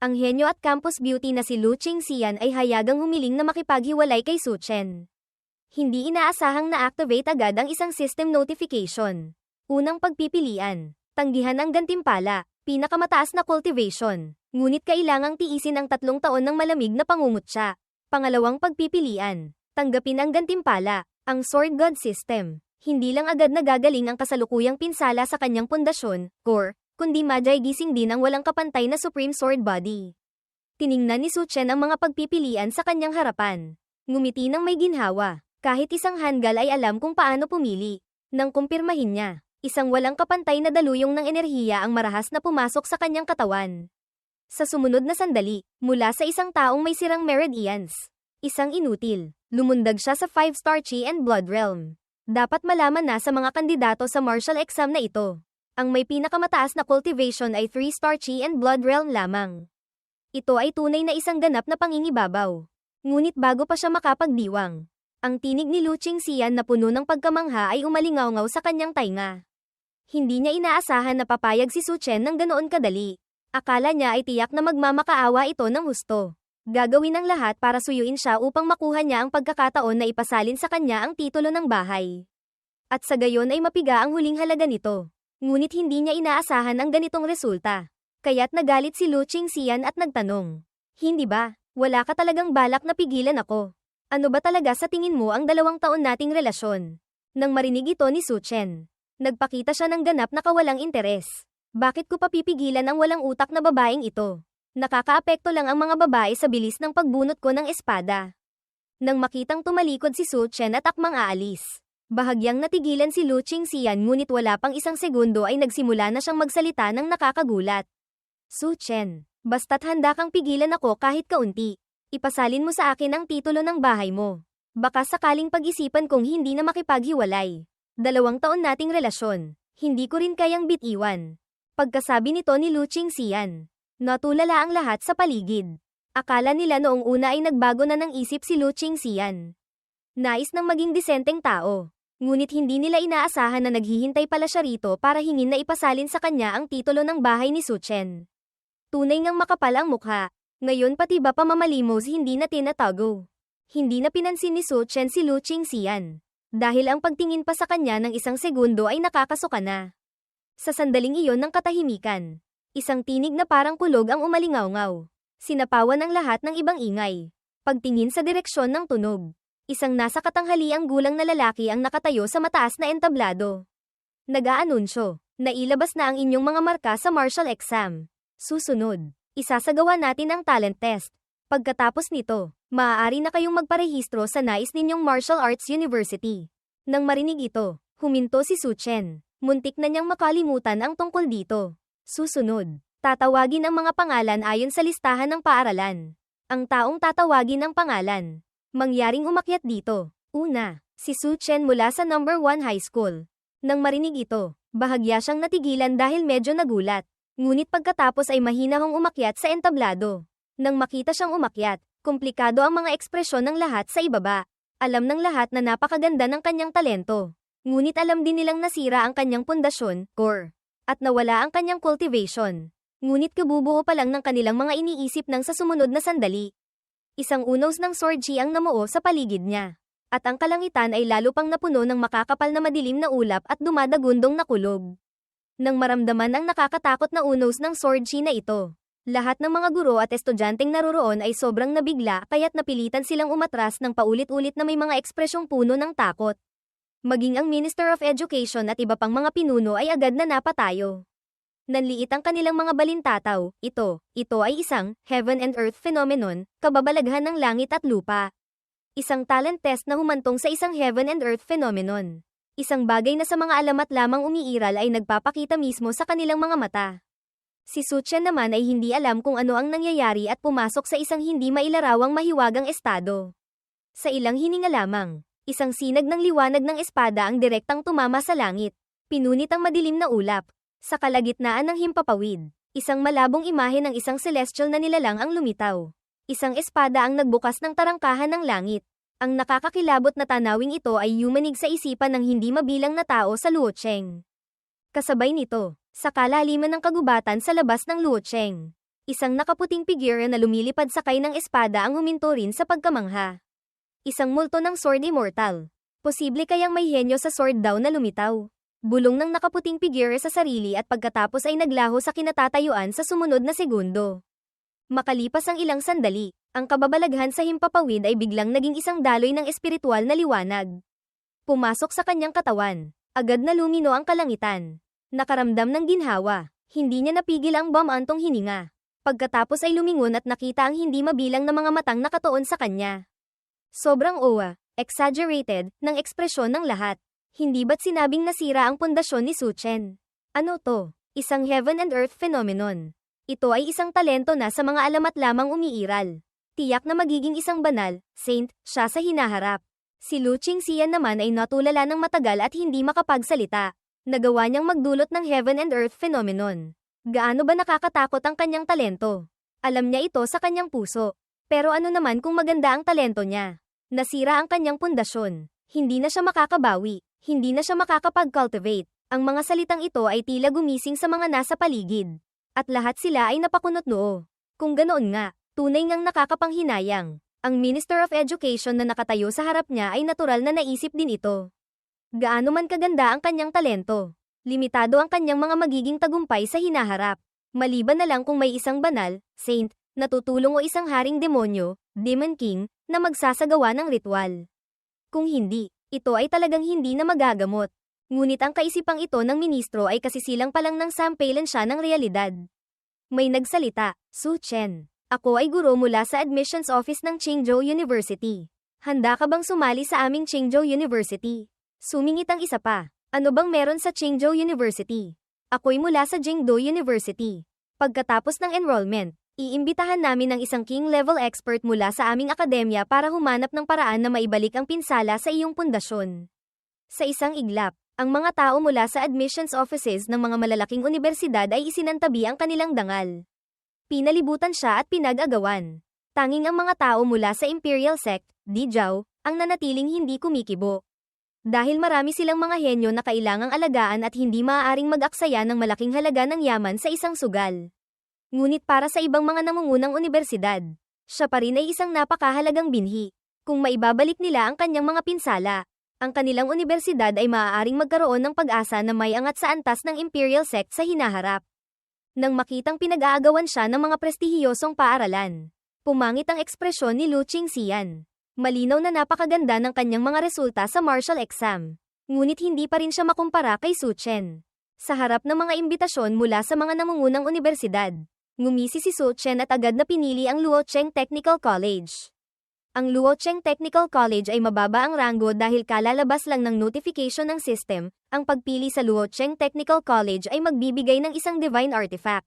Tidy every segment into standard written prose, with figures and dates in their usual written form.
Ang henyo at campus beauty na si Lu Qingxian ay hayagang humiling na makipaghiwalay kay Su Chen. Hindi inaasahang na-activate agad ang isang system notification. Unang pagpipilian, tanggihan ang gantimpala, pinakamataas na cultivation, ngunit kailangang tiisin ang 3 taon ng malamig na pangungutya. Pangalawang pagpipilian, tanggapin ang gantimpala, ang Sword God System. Hindi lang agad nagagaling ang kasalukuyang pinsala sa kanyang pundasyon, core, kundi madyay gising din ang walang kapantay na Supreme Sword Body. Tiningnan ni Su Chen ang mga pagpipilian sa kanyang harapan. Ngumiti ng may ginhawa. Kahit isang hanggal ay alam kung paano pumili. Nang kumpirmahin niya, isang walang kapantay na daluyong ng enerhiya ang marahas na pumasok sa kanyang katawan. Sa sumunod na sandali, mula sa isang taong may sirang meridians, isang inutil, lumundag siya sa 5-star Chi and Blood Realm. Dapat malaman na sa mga kandidato sa martial exam na ito. Ang may pinakamataas na cultivation ay 3-star Chi and Blood Realm lamang. Ito ay tunay na isang ganap na pangingibabaw. Ngunit bago pa siya makapagdiwang, ang tinig ni Lu Qingxian na puno ng pagkamangha ay umalingaw-ngaw sa kanyang tainga. Hindi niya inaasahan na papayag si Su Chen ng ganoon kadali. Akala niya ay tiyak na magmamakaawa ito ng husto. Gagawin ang lahat para suyuin siya upang makuha niya ang pagkakataon na ipasalin sa kanya ang titulo ng bahay. At sa gayon ay mapiga ang huling halaga nito. Ngunit hindi niya inaasahan ang ganitong resulta. Kaya't nagalit si Lu Qingxian at nagtanong, "Hindi ba, wala ka talagang balak na pigilan ako? Ano ba talaga sa tingin mo ang 2 taon nating relasyon?" Nang marinig ito ni Su Chen, nagpakita siya ng ganap na kawalang interes. "Bakit ko papipigilan ang walang utak na babaeng ito? Nakakaapekto lang ang mga babae sa bilis ng pagbunot ko ng espada." Nang makitang tumalikod si Su Chen at akmang aalis, bahagyang natigilan si Lu Qingxian ngunit wala pang isang segundo ay nagsimula na siyang magsalita ng nakakagulat. "Su Chen, basta't handa kang pigilan ako kahit kaunti. Ipasalin mo sa akin ang titulo ng bahay mo. Baka sakaling pag-isipan kong hindi na makipaghiwalay. 2 taon nating relasyon, hindi ko rin kayang bitiwan." Pagkasabi nito ni Lu Qingxian, natulala ang lahat sa paligid. Akala nila noong una ay nagbago na ng isip si Lu Qingxian. Nais ng maging disenteng tao. Ngunit hindi nila inaasahan na naghihintay pala siya rito para hingin na ipasalin sa kanya ang titulo ng bahay ni Su Chen. Tunay ngang makapal ang mukha. Ngayon pati ba pamamalimos hindi na tinatago. Hindi na pinansin ni Su Chen si Lu Qingxian. Dahil ang pagtingin pa sa kanya ng isang segundo ay nakakasuka na. Sa sandaling iyon ng katahimikan, isang tinig na parang kulog ang umalingaw-ngaw. Sinapawan ang lahat ng ibang ingay. Pagtingin sa direksyon ng tunog, isang nasa katanghaliang gulang na lalaki ang nakatayo sa mataas na entablado. Nag-aanunsyo, nailabas na ang inyong mga marka sa martial exam. Susunod, isasagawa natin ang talent test. Pagkatapos nito, maaari na kayong magparehistro sa nais ninyong martial arts university. Nang marinig ito, huminto si Su Chen. Muntik na niyang makalimutan ang tungkol dito. Susunod, tatawagin ang mga pangalan ayon sa listahan ng paaralan. Ang taong tatawagin ang pangalan, mangyaring umakyat dito. Una, si Su Chen mula sa number 1 high school. Nang marinig ito, bahagya siyang natigilan dahil medyo nagulat. Ngunit pagkatapos ay mahinahong umakyat sa entablado. Nang makita siyang umakyat, komplikado ang mga ekspresyon ng lahat sa ibaba. Alam ng lahat na napakaganda ng kanyang talento. Ngunit alam din nilang nasira ang kanyang pundasyon, core, at nawala ang kanyang cultivation. Ngunit kabubuo pa lang ng kanilang mga iniisip nang sa sumunod na sandali. Isang unos ng sword chi ang namuo sa paligid niya. At ang kalangitan ay lalo pang napuno ng makakapal na madilim na ulap at dumadagundong na kulog. Nang maramdaman ang nakakatakot na unos ng sword chi na ito, lahat ng mga guro at estudyanteng naroroon ay sobrang nabigla kaya't napilitan silang umatras ng paulit-ulit na may mga ekspresyong puno ng takot. Maging ang Minister of Education at iba pang mga pinuno ay agad na napatayo. Nanliit ang kanilang mga balintataw, ito ay isang heaven and earth phenomenon, kababalaghan ng langit at lupa. Isang talent test na humantong sa isang heaven and earth phenomenon. Isang bagay na sa mga alamat lamang umiiral ay nagpapakita mismo sa kanilang mga mata. Si Su Chen naman ay hindi alam kung ano ang nangyayari at pumasok sa isang hindi mailarawang mahiwagang estado. Sa ilang hininga lamang, isang sinag ng liwanag ng espada ang direktang tumama sa langit. Pinunit ang madilim na ulap. Sa kalagitnaan ng himpapawid, isang malabong imahe ng isang celestial na nilalang ang lumitaw. Isang espada ang nagbukas ng tarangkahan ng langit. Ang nakakakilabot na tanawing ito ay yumanig sa isipan ng hindi mabilang na tao sa Luocheng. Kasabay nito, sa kalaliman ng kagubatan sa labas ng Luocheng, Isang nakaputing figure na lumilipad sakay ng espada ang huminto rin sa pagkamangha. Isang multo ng sword immortal. Posible kayang may henyo sa sword daw na lumitaw. Bulong ng nakaputing figure sa sarili at pagkatapos ay naglaho sa kinatatayuan sa sumunod na segundo. Makalipas ang ilang sandali, ang kababalaghan sa himpapawid ay biglang naging isang daloy ng espiritual na liwanag. Pumasok sa kanyang katawan. Agad na lumino ang kalangitan. Nakaramdam ng ginhawa. Hindi niya napigil ang bumantong hininga. Pagkatapos ay lumingon at nakita ang hindi mabilang na mga matang nakatuon sa kanya. Sobrang exaggerated, ng ekspresyon ng lahat. Hindi ba't sinabing nasira ang pundasyon ni Suchen? Ano to? Isang heaven and earth phenomenon. Ito ay isang talento na sa mga alamat lamang umiiral. Tiyak na magiging isang banal, saint, siya sa hinaharap. Si Lu Qingxian naman ay natulala ng matagal at hindi makapagsalita. Nagawa niyang magdulot ng heaven and earth phenomenon. Gaano ba nakakatakot ang kanyang talento? Alam niya ito sa kanyang puso. Pero ano naman kung maganda ang talento niya? Nasira ang kanyang pundasyon. Hindi na siya makakabawi. Hindi na siya makakapag-cultivate. Ang mga salitang ito ay tila gumising sa mga nasa paligid. At lahat sila ay napakunot noo. Kung ganoon nga, tunay ngang nakakapanghinayang. Ang Minister of Education na nakatayo sa harap niya ay natural na naisip din ito. Gaano man kaganda ang kanyang talento. Limitado ang kanyang mga magiging tagumpay sa hinaharap. Maliban na lang kung may isang banal, saint, natutulong o isang haring demonyo, Demon King, na magsasagawa ng ritual. Kung hindi, ito ay talagang hindi na magagamot. Ngunit ang kaisipang ito ng ministro ay kasisilang pa lang ng sampalan siya ng realidad. May nagsalita, Suchen. Ako ay guro mula sa admissions office ng Qingzhou University. Handa ka bang sumali sa aming Qingzhou University? Sumingit ang isa pa. Ano bang meron sa Qingzhou University? Ako'y mula sa Jingdo University. Pagkatapos ng enrollment, iimbitahan namin ng isang king-level expert mula sa aming akademya para humanap ng paraan na maibalik ang pinsala sa iyong pundasyon. Sa isang iglap, ang mga tao mula sa admissions offices ng mga malalaking universidad ay isinantabi ang kanilang dangal. Pinalibutan siya at pinag-agawan. Tanging ang mga tao mula sa Imperial Sect, Dijiao, ang nanatiling hindi kumikibo. Dahil marami silang mga henyo na kailangang alagaan at hindi maaaring mag-aksaya ng malaking halaga ng yaman sa isang sugal. Ngunit para sa ibang mga nangungunang universidad, siya pa rin ay isang napakahalagang binhi. Kung maibabalik nila ang kanyang mga pinsala, ang kanilang universidad ay maaaring magkaroon ng pag-asa na may angat sa antas ng Imperial Sect sa hinaharap. Nang makitang pinag-aagawan siya ng mga prestihiyosong paaralan, pumangit ang ekspresyon ni Lu Qingxian. Malinaw na napakaganda ng kanyang mga resulta sa martial exam. Ngunit hindi pa rin siya makumpara kay Suchen. Sa harap ng mga imbitasyon mula sa mga nangungunang universidad, ngumisi si Suchen at agad na pinili ang Luocheng Technical College. Ang Luocheng Technical College ay mababa ang ranggo dahil kalalabas lang ng notification ng system. Ang pagpili sa Luocheng Technical College ay magbibigay ng isang divine artifact.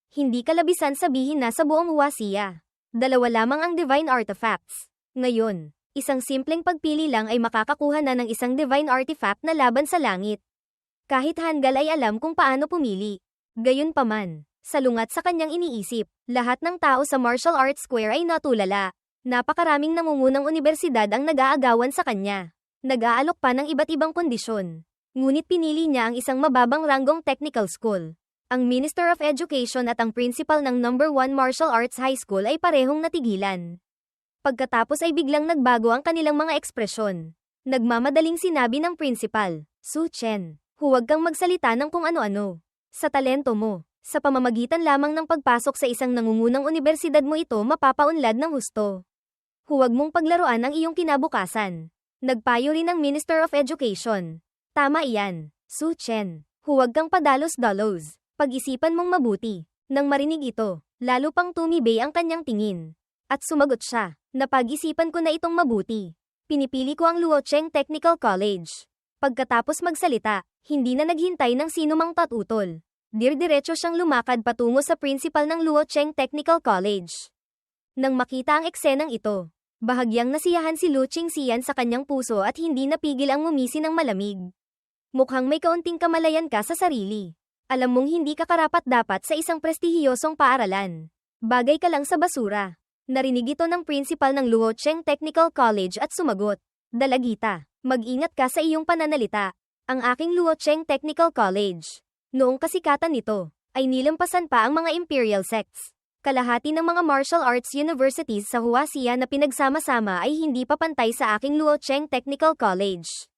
Hindi kalabisan sabihin na sa buong Huaxia, 2 lamang ang divine artifacts. Ngayon, isang simpleng pagpili lang ay makakakuha na ng isang divine artifact na laban sa langit. Kahit Hangul ay alam kung paano pumili. Gayunpaman, salungat sa kanyang iniisip, lahat ng tao sa Martial Arts Square ay natulala. Napakaraming nangungunang universidad ang nag-aagawan sa kanya. Nag-aalok pa ng iba't ibang kondisyon. Ngunit pinili niya ang isang mababang ranggong technical school. Ang Minister of Education at ang principal ng No. 1 Martial Arts High School ay parehong natigilan. Pagkatapos ay biglang nagbago ang kanilang mga ekspresyon. Nagmamadaling sinabi ng principal, Suchen, huwag kang magsalita ng kung ano-ano. Sa talento mo, sa pamamagitan lamang ng pagpasok sa isang nangungunang universidad mo ito mapapaunlad ng husto. Huwag mong paglaruan ang iyong kinabukasan. Nagpayo rin ng Minister of Education. Tama iyan, Suchen. Huwag kang padalos-dalos. Pag-isipan mong mabuti. Nang marinig ito, lalo pang tumibay ang kanyang tingin. At sumagot siya, napag-isipan ko na itong mabuti. Pinipili ko ang Luocheng Technical College. Pagkatapos magsalita, hindi na naghintay ng sinumang tatutol. Dir-diretso siyang lumakad patungo sa principal ng Luocheng Technical College. Nang makita ang eksenang ito, bahagyang nasiyahan si Lu Qingxian sa kanyang puso at hindi napigil ang ngumisi ng malamig. Mukhang may kaunting kamalayan ka sa sarili. Alam mong hindi ka karapat-dapat sa isang prestihiyosong paaralan. Bagay ka lang sa basura. Narinig ito ng principal ng Luocheng Technical College at sumagot, Dalagita, mag-ingat ka sa iyong pananalita. Ang aking Luocheng Technical College. Noong kasikatan nito, ay nilampasan pa ang mga imperial sects. Kalahati ng mga martial arts universities sa Huaxia na pinagsama-sama ay hindi pa pantay sa aking Luocheng Technical College.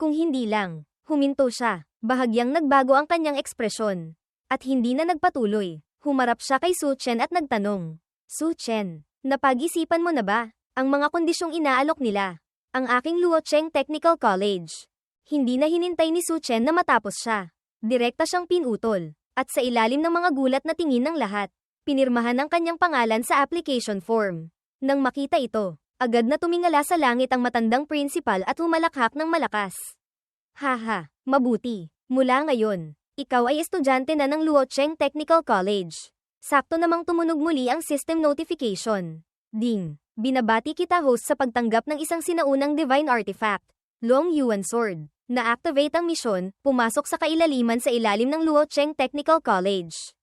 Kung hindi lang, huminto siya. Bahagyang nagbago ang kanyang ekspresyon. At hindi na nagpatuloy. Humarap siya kay Su Chen at nagtanong. Su Chen, napag-isipan mo na ba ang mga kondisyong inaalok nila? Ang aking Luocheng Technical College. Hindi na hinintay ni Su Chen na matapos siya. Direkta siyang pinutol. At sa ilalim ng mga gulat na tingin ng lahat, pinirmahan ang kanyang pangalan sa application form. Nang makita ito, agad na tumingala sa langit ang matandang principal at humalakhak ng malakas. Haha, mabuti. Mula ngayon, ikaw ay estudyante na ng Luocheng Technical College. Sakto namang tumunog muli ang system notification. Ding, binabati kita host sa pagtanggap ng isang sinaunang divine artifact, Long Yuan Sword. Na-activate ang misyon, pumasok sa kailaliman sa ilalim ng Luocheng Technical College.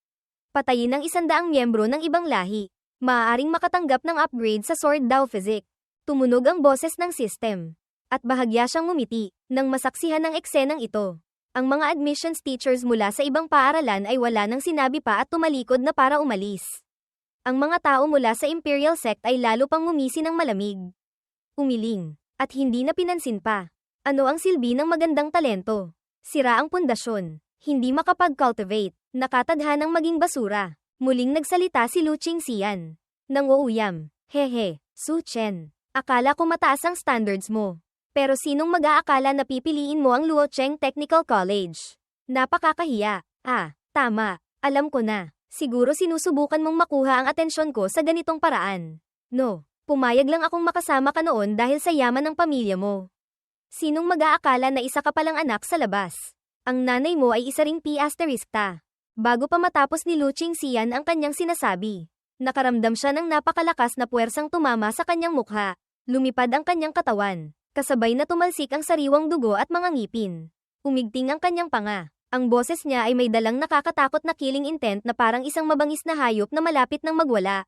Patayin ng 100 miyembro ng ibang lahi. Maaaring makatanggap ng upgrade sa Sword Dao Physic. Tumunog ang boses ng system. At bahagya siyang ngumiti, nang masaksihan ng eksenang ito. Ang mga admissions teachers mula sa ibang paaralan ay wala nang sinabi pa at tumalikod na para umalis. Ang mga tao mula sa Imperial Sect ay lalo pang ngumisi ng malamig. Umiling. At hindi na pinansin pa. Ano ang silbi ng magandang talento? Sira ang pundasyon. Hindi makapag-cultivate. Nakatadhanang maging basura. Muling nagsalita si Lu Qingxian. Nang uuyam. Hehe, Su Chen. Akala ko mataas ang standards mo. Pero sinong mag-aakala na pipiliin mo ang Luocheng Technical College? Napakakahiya. Tama. Alam ko na. Siguro sinusubukan mong makuha ang atensyon ko sa ganitong paraan. No, pumayag lang akong makasama ka noon dahil sa yaman ng pamilya mo. Sinong mag-aakala na isa ka palang anak sa labas? Ang nanay mo ay isa ring P***ta. Bago pa matapos ni Lu Qingxian ang kanyang sinasabi, nakaramdam siya ng napakalakas na puwersang tumama sa kanyang mukha. Lumipad ang kanyang katawan, kasabay na tumalsik ang sariwang dugo at mga ngipin. Umigting ang kanyang panga. Ang boses niya ay may dalang nakakatakot na killing intent na parang isang mabangis na hayop na malapit nang magwala.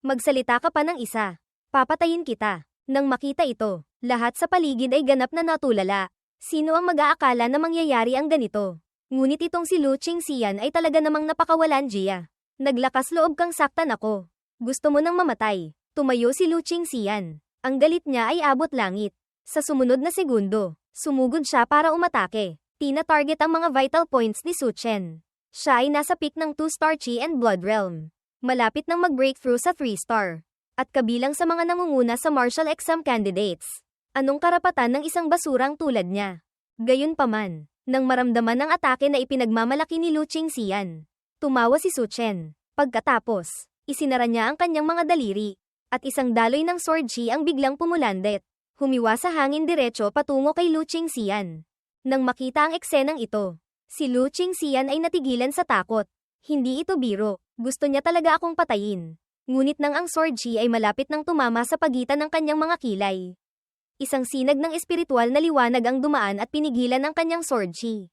Magsalita ka pa ng isa. Papatayin kita. Nang makita ito, lahat sa paligid ay ganap na natulala. Sino ang mag-aakala na mangyayari ang ganito? Ngunit itong si Lu Qingxian ay talaga namang napakawalan Jia. Naglakas loob kang saktan ako. Gusto mo nang mamatay. Tumayo si Lu Qingxian. Ang galit niya ay abot langit. Sa sumunod na segundo, sumugod siya para umatake. Tina-target ang mga vital points ni Su Chen. Siya ay nasa peak ng 2-star Chi and Blood Realm. Malapit nang mag-breakthrough sa 3-star. At kabilang sa mga nangunguna sa martial exam candidates. Anong karapatan ng isang basurang tulad niya? Gayunpaman, nang maramdaman ang atake na ipinagmamalaki ni Lu Qingxian, tumawa si Su Chen. Pagkatapos, isinara niya ang kanyang mga daliri, at isang daloy ng sword chi ang biglang pumulandet. Humiwa sa hangin diretso patungo kay Lu Qingxian. Nang makita ang eksenang ito, si Lu Qingxian ay natigilan sa takot. Hindi ito biro, gusto niya talaga akong patayin. Ngunit nang ang sword chi ay malapit nang tumama sa pagitan ng kanyang mga kilay. Isang sinag ng espiritual na liwanag ang dumaan at pinigilan ang kanyang sword chi.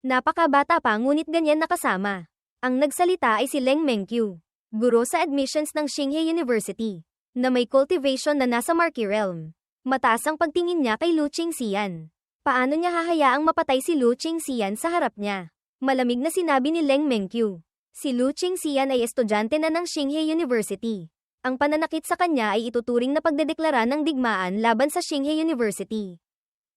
Napakabata pa ngunit ganyan nakasama. Ang nagsalita ay si Leng Mengqiu, guro sa admissions ng Xinghe University, na may cultivation na nasa Marquee Realm. Mataas ang pagtingin niya kay Lu Qingxian. Paano niya hahayaang mapatay si Lu Qingxian sa harap niya? Malamig na sinabi ni Leng Mengqiu. Si Lu Qingxian ay estudyante na ng Xinghe University. Ang pananakit sa kanya ay ituturing na pagdedeklara ng digmaan laban sa Xinghe University.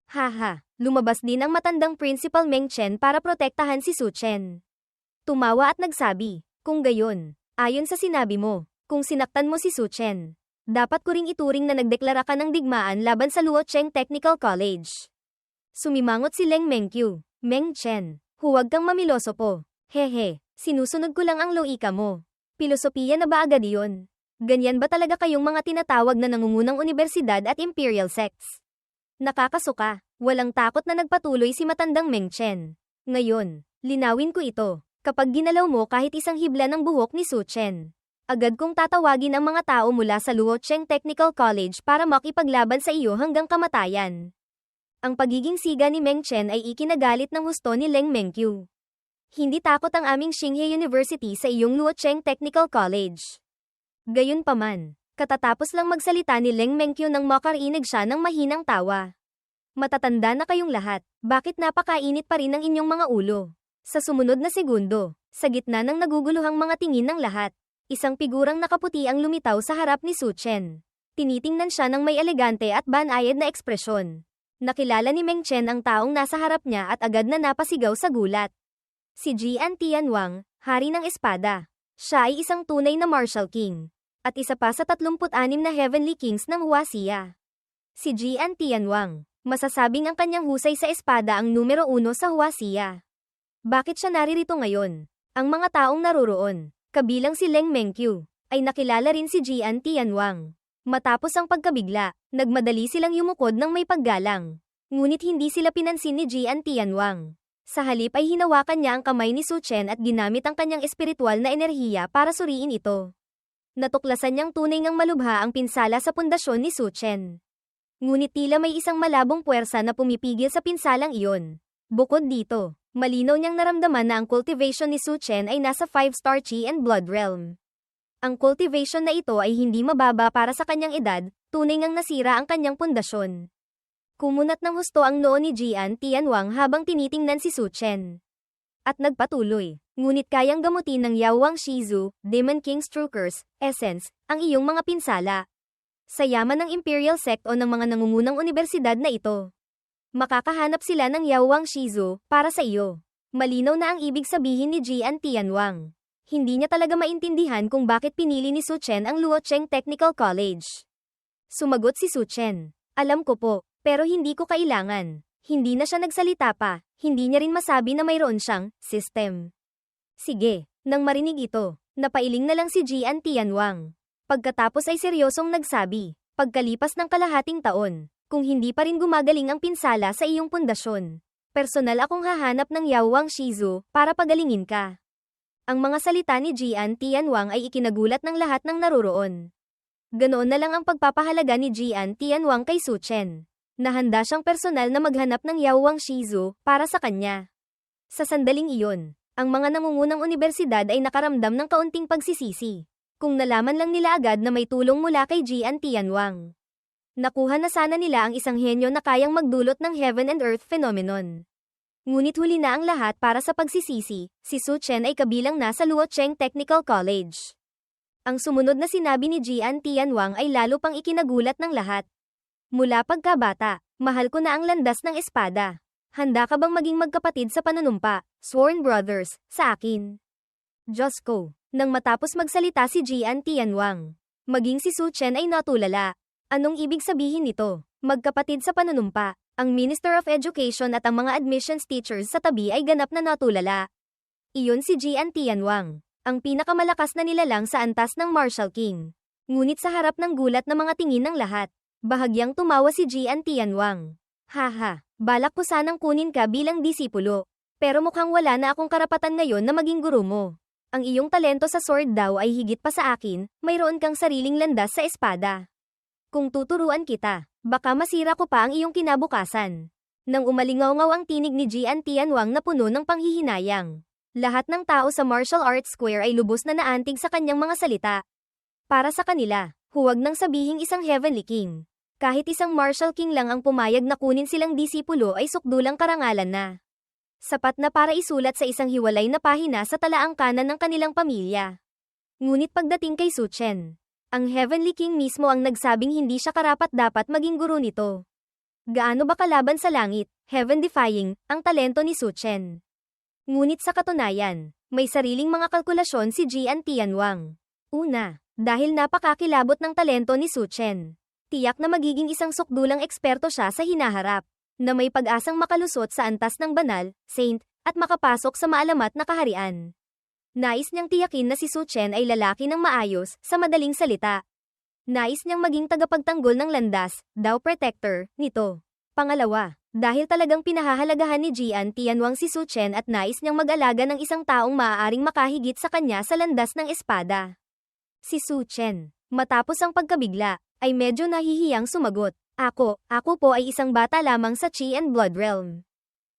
Haha, lumabas din ang matandang Principal Meng Chen para protektahan si Su Chen. Tumawa at nagsabi, kung gayon, ayon sa sinabi mo, kung sinaktan mo si Su Chen, dapat ko ring ituring na nagdeklara ka ng digmaan laban sa Luocheng Technical College. Sumimangot si Leng Mengqiu. Meng Chen, huwag kang mamiloso po. Hehe, sinusunod ko lang ang loika mo. Pilosopiya na ba agad iyon? Ganyan ba talaga kayong mga tinatawag na nangungunang universidad at imperial sects? Nakakasuka, walang takot na nagpatuloy si matandang Meng Chen. Ngayon, linawin ko ito. Kapag ginalaw mo kahit isang hibla ng buhok ni Su Chen, agad kong tatawagin ang mga tao mula sa Luocheng Technical College para makipaglaban sa iyo hanggang kamatayan. Ang pagiging siga ni Meng Chen ay ikinagalit ng husto ni Leng Mengqiu. Hindi takot ang aming Xinghe University sa iyong Luocheng Technical College. Gayunpaman, katatapos lang magsalita ni Leng Mengqiu nang makarinig siya ng mahinang tawa. Matatanda na kayong lahat, bakit napakainit pa rin ang inyong mga ulo? Sa sumunod na segundo, sa gitna ng naguguluhang mga tingin ng lahat, Isang figurang nakaputi ang lumitaw sa harap ni Su Chen. Tinitingnan siya ng may elegante at banayad na ekspresyon. Nakilala ni Meng Chen ang taong nasa harap niya at agad na napasigaw sa gulat. Si Jian Tianwang, hari ng espada. Siya ay isang tunay na martial king. At isa pa sa 36 na heavenly kings ng Huaxia. Si Jian Tianwang, masasabing ang kanyang husay sa espada ang numero 1 sa Huaxia. Bakit siya naririto ngayon? Ang mga taong naroroon, kabilang si Leng Mengqiu, ay nakilala rin si Jian Tianwang. Matapos ang pagkabigla, nagmadali silang yumukod ng may paggalang. Ngunit hindi sila pinansin ni Jian Tianwang. Sa halip ay hinawakan niya ang kamay ni Su Chen at ginamit ang kanyang espiritual na enerhiya para suriin ito. Natuklasan niyang tunay ngang malubha ang pinsala sa pundasyon ni Su Chen. Ngunit tila may isang malabong puwersa na pumipigil sa pinsalang iyon. Bukod dito, malinaw niyang naramdaman na ang cultivation ni Su Chen ay nasa 5-star Qi and Blood realm. Ang cultivation na ito ay hindi mababa para sa kanyang edad, tunay ngang nasira ang kanyang pundasyon. Kumunat ng husto ang noo ni Jian Tianwang habang tinitingnan si Su Chen. At nagpatuloy, ngunit kayang gamutin ng Yaowang Shizu, Demon King's True Curse, Essence, ang iyong mga pinsala. Sa yaman ng Imperial Sect o ng mga nangungunang universidad na ito. Makakahanap sila ng Yaowang Shizu, para sa iyo. Malinaw na ang ibig sabihin ni Jian Tianwang. Hindi niya talaga maintindihan kung bakit pinili ni Su Chen ang Luocheng Technical College. Sumagot si Su Chen. Alam ko po, pero hindi ko kailangan. Hindi na siya nagsalita pa, hindi niya rin masabi na mayroon siyang system. Sige, nang marinig ito, napailing na lang si Jian Tianwang. Pagkatapos ay seryosong nagsabi, pagkalipas ng kalahating taon, kung hindi pa rin gumagaling ang pinsala sa iyong pundasyon, personal akong hahanap ng Yaowang Shizu para pagalingin ka. Ang mga salita ni Jian Tianwang ay ikinagulat ng lahat ng naroroon. Ganoon na lang ang pagpapahalaga ni Jian Tianwang kay Su Chen. Nahanda siyang personal na maghanap ng Yaowang Shizu para sa kanya. Sa sandaling iyon, ang mga nangungunang universidad ay nakaramdam ng kaunting pagsisisi. Kung nalaman lang nila agad na may tulong mula kay Jian Tianwang. Nakuha na sana nila ang isang henyo na kayang magdulot ng heaven and earth phenomenon. Ngunit huli na ang lahat para sa pagsisisi, si Su Chen ay kabilang na sa Luocheng Technical College. Ang sumunod na sinabi ni Jian Tianwang ay lalo pang ikinagulat ng lahat. Mula pagkabata, mahal ko na ang landas ng espada. Handa ka bang maging magkapatid sa panunumpa, sworn brothers, sa akin? Diyos ko, nang matapos magsalita si Jian Tianwang, maging si Su Chen ay natulala. Anong ibig sabihin nito? Magkapatid sa panunumpa, ang Minister of Education at ang mga admissions teachers sa tabi ay ganap na natulala. Iyon si Jian Tianwang, ang pinakamalakas na nilalang sa antas ng Martial King. Ngunit sa harap ng gulat na mga tingin ng lahat, bahagyang tumawa si Jian Tianwang. Haha, balak ko sanang kunin ka bilang disipulo. Pero mukhang wala na akong karapatan ngayon na maging guro mo. Ang iyong talento sa sword daw ay higit pa sa akin, mayroon kang sariling landas sa espada. Kung tuturuan kita, baka masira ko pa ang iyong kinabukasan. Nang umalingaw-ngaw ang tinig ni Jian Tianwang na puno ng panghihinayang. Lahat ng tao sa Martial Arts Square ay lubos na naantig sa kanyang mga salita. Para sa kanila, huwag nang sabihing isang Heavenly King. Kahit isang Martial King lang ang pumayag na kunin silang disipulo ay sukdulang karangalan na. Sapat na para isulat sa isang hiwalay na pahina sa talaang kanan ng kanilang pamilya. Ngunit pagdating kay Su Chen, ang Heavenly King mismo ang nagsabing hindi siya karapat-dapat maging guro nito. Gaano ba kalaban sa langit, heaven-defying, ang talento ni Su Chen? Ngunit sa katunayan, may sariling mga kalkulasyon si Jian Tianwang. Una, dahil napakakilabot ng talento ni Su Chen. Tiyak na magiging isang sukdulang eksperto siya sa hinaharap, na may pag-asang makalusot sa antas ng banal, saint, at makapasok sa maalamat na kaharian. Nais niyang tiyakin na si Su Chen ay lalaki ng maayos, sa madaling salita. Nais niyang maging tagapagtanggol ng landas, daw protector, nito. Pangalawa, dahil talagang pinahahalagahan ni Jian Tianwang si Su Chen at nais niyang mag-alaga ng isang taong maaaring makahigit sa kanya sa landas ng espada. Si Su Chen, matapos ang pagkabigla, ay medyo nahihiyang sumagot. Ako po ay isang bata lamang sa Qi and Blood realm.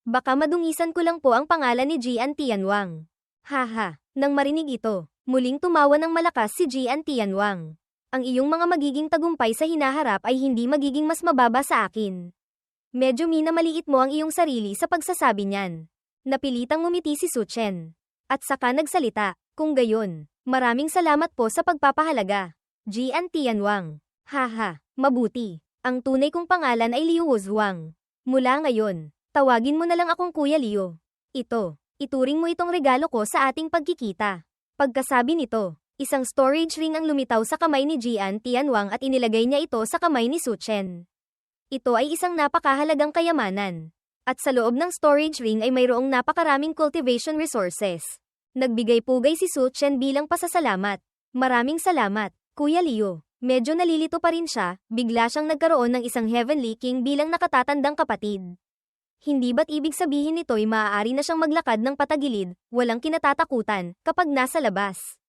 Baka madungisan ko lang po ang pangalan ni Jian Tianwang. Haha, nang marinig ito, muling tumawa ng malakas si Jian Tianwang. Ang iyong mga magiging tagumpay sa hinaharap ay hindi magiging mas mababa sa akin. Medyo minamaliit mo ang iyong sarili sa pagsasabi niyan. Napilitang ngumiti si Su Chen. At saka nagsalita, kung gayon, Maraming salamat po sa pagpapahalaga. Jian Tianwang. Haha, mabuti. Ang tunay kong pangalan ay Liu Wuzhuang. Mula ngayon, tawagin mo na lang akong Kuya Liu. Ituring mo itong regalo ko sa ating pagkikita. Pagkasabi nito, isang storage ring ang lumitaw sa kamay ni Jian Tianwang at inilagay niya ito sa kamay ni Su Chen. Ito ay isang napakahalagang kayamanan. At sa loob ng storage ring ay mayroong napakaraming cultivation resources. Nagbigay-pugay si Su Chen bilang pasasalamat. Maraming salamat, Kuya Liu. Medyo nalilito pa rin siya, bigla siyang nagkaroon ng isang Heavenly King bilang nakatatandang kapatid. Hindi ba't ibig sabihin nito'y maaari na siyang maglakad ng patagilid, walang kinatatakutan, kapag nasa labas?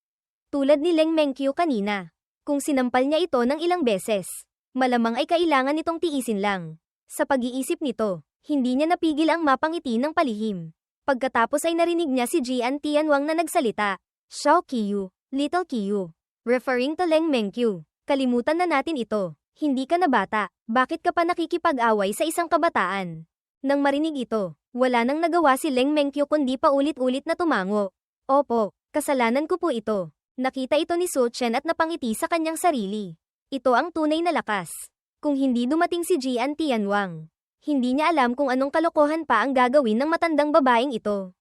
Tulad ni Leng Mengqiu kanina. Kung sinampal niya ito ng ilang beses, malamang ay kailangan nitong tiisin lang. Sa pag-iisip nito, hindi niya napigil ang mapangiti ng palihim. Pagkatapos ay narinig niya si Jian Tianwang na nagsalita, Xiao Qiyu, Little Qiyu. Referring to Leng Mengqiu. Kalimutan na natin ito. Hindi ka na bata, bakit ka pa nakikipag-away sa isang kabataan? Nang marinig ito, wala nang nagawa si Leng Mengqiu kundi paulit-ulit na tumango. Opo, kasalanan ko po ito. Nakita ito ni Su Chen at napangiti sa kanyang sarili. Ito ang tunay na lakas. Kung hindi dumating si Jian Tianwang, hindi niya alam kung anong kalokohan pa ang gagawin ng matandang babaeng ito.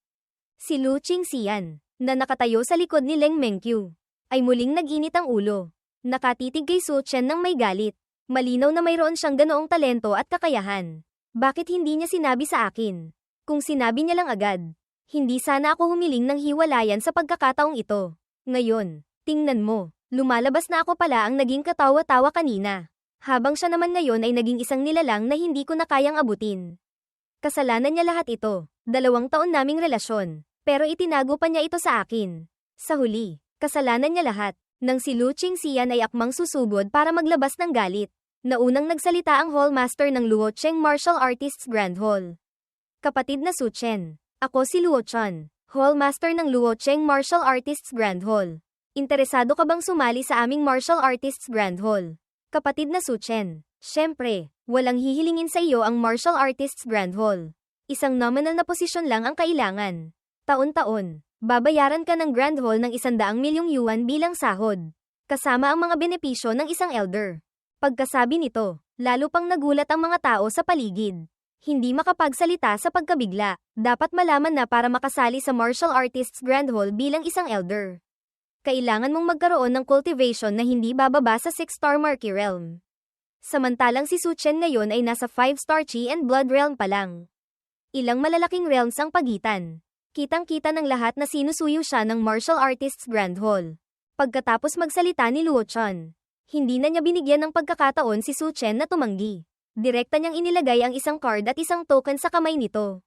Si Lu Qingxian, na nakatayo sa likod ni Leng Mengqiu, ay muling nag-init ang ulo. Nakatitig kay Su Chen ng may galit. Malinaw na mayroon siyang ganoong talento at kakayahan. Bakit hindi niya sinabi sa akin? Kung sinabi niya lang agad, hindi sana ako humiling ng hiwalayan sa pagkakataong ito. Ngayon, tingnan mo, lumalabas na ako pala ang naging katawa-tawa kanina. Habang siya naman ngayon ay naging isang nilalang na hindi ko na kayang abutin. Kasalanan niya lahat ito. 2 taon naming relasyon, pero itinago pa niya ito sa akin. Sa huli, kasalanan niya lahat. Nang si Lu Qingxian ay akmang susugod para maglabas ng galit. Naunang nagsalita ang Hallmaster ng Luocheng Martial Artists Grand Hall. Kapatid na Su Chen, ako si Luo Chan, Hallmaster ng Luocheng Martial Artists Grand Hall. Interesado ka bang sumali sa aming Martial Artists Grand Hall? Kapatid na Su Chen, syempre, walang hihilingin sa iyo ang Martial Artists Grand Hall. Isang nominal na posisyon lang ang kailangan. Taon-taon, babayaran ka ng Grand Hall ng 100 milyong yuan bilang sahod, kasama ang mga benepisyo ng isang elder. Pagkasabi nito, lalo pang nagulat ang mga tao sa paligid. Hindi makapagsalita sa pagkabigla, dapat malaman na para makasali sa Martial Artists Grand Hall bilang isang elder, kailangan mong magkaroon ng cultivation na hindi bababa sa 6-star Marquee Realm. Samantalang si Su Chen ngayon ay nasa 5-star Qi and Blood Realm pa lang. Ilang malalaking realms ang pagitan. Kitang-kita ng lahat na sinusuyo siya ng Martial Artists Grand Hall. Pagkatapos magsalita ni Luo Chan, hindi na niya binigyan ng pagkakataon si Su Chen na tumanggi. Direkta niyang inilagay ang isang card at isang token sa kamay nito.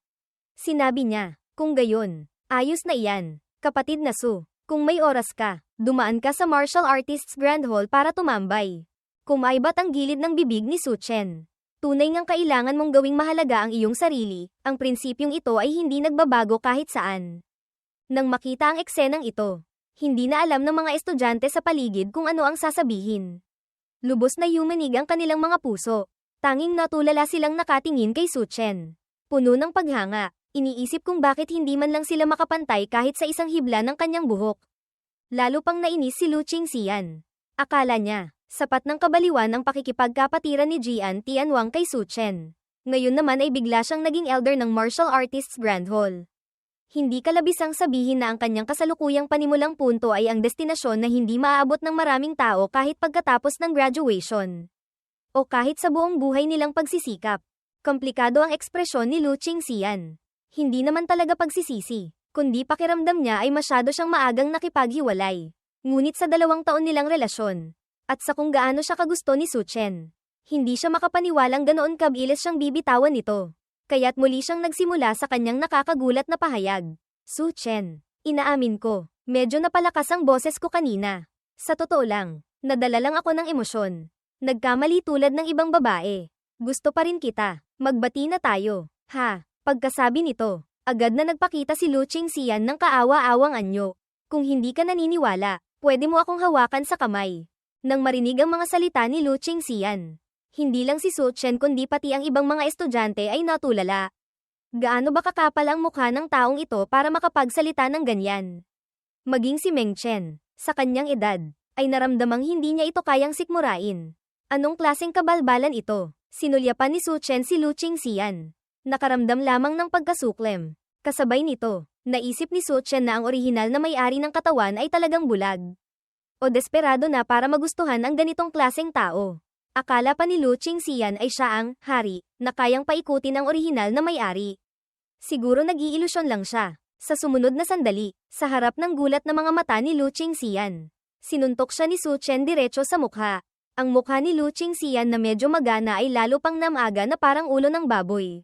Sinabi niya, kung gayon, ayos na iyan, kapatid na Su. Kung may oras ka, dumaan ka sa Martial Artists Grand Hall para tumambay. Kumaibat ang gilid ng bibig ni Su Chen. Tunay ngang kailangan mong gawing mahalaga ang iyong sarili, ang prinsipyong ito ay hindi nagbabago kahit saan. Nang makita ang eksenang ito, hindi na alam ng mga estudyante sa paligid kung ano ang sasabihin. Lubos na yumanig ang kanilang mga puso. Tanging natulala silang nakatingin kay Su Chen. Puno ng paghanga, iniisip kung bakit hindi man lang sila makapantay kahit sa isang hibla ng kanyang buhok. Lalo pang nainis si Lu Qingxian. Akala niya, sapat ng kabaliwan ang pakikipagkapatiran ni Jian Tianwang kay Su Chen. Ngayon naman ay bigla siyang naging elder ng Martial Artists Grand Hall. Hindi kalabisang sabihin na ang kanyang kasalukuyang panimulang punto ay ang destinasyon na hindi maaabot ng maraming tao kahit pagkatapos ng graduation. O kahit sa buong buhay nilang pagsisikap. Komplikado ang ekspresyon ni Lu Qingxian. Hindi naman talaga pagsisisi, kundi pakiramdam niya ay masyado siyang maagang nakipaghiwalay. Ngunit sa 2 taon nilang relasyon, at sa kung gaano siya kagusto ni Su Chen, hindi siya makapaniwalang ganoon kabilis siyang bibitawan nito. Kaya't muli siyang nagsimula sa kanyang nakakagulat na pahayag. Su Chen, inaamin ko, medyo napalakas ang boses ko kanina. Sa totoo lang, nadala lang ako ng emosyon. Nagkamali tulad ng ibang babae. Gusto pa rin kita, magbati na tayo. Ha, pagkasabi nito, agad na nagpakita si Lu Qingxian ng kaawa-awang anyo. Kung hindi ka naniniwala, pwede mo akong hawakan sa kamay. Nang marinig ang mga salita ni Lu Qingxian, hindi lang si Su Chen kundi pati ang ibang mga estudyante ay natulala. Gaano ba kakapal ang mukha ng taong ito para makapagsalita ng ganyan? Maging si Meng Chen, Sa kanyang edad, ay naramdamang hindi niya ito kayang sikmurain. Anong klaseng kabalbalan ito? Sinulyapan ni Su Chen si Lu Qingxian. Nakaramdam lamang ng pagkasuklem. Kasabay nito, naisip ni Su Chen na ang orihinal na may-ari ng katawan ay talagang bulag. O desperado na para magustuhan ang ganitong klaseng tao. Akala pa ni Lu Qingxian ay siya ang hari na kayang paikutin ang orihinal na may-ari. Siguro nag-iilusyon lang siya. Sa sumunod na sandali, sa harap ng gulat na mga mata ni Lu Qingxian, sinuntok siya ni Su Chen diretso sa mukha. Ang mukha ni Lu Qingxian na medyo magana ay lalo pang namaga na parang ulo ng baboy.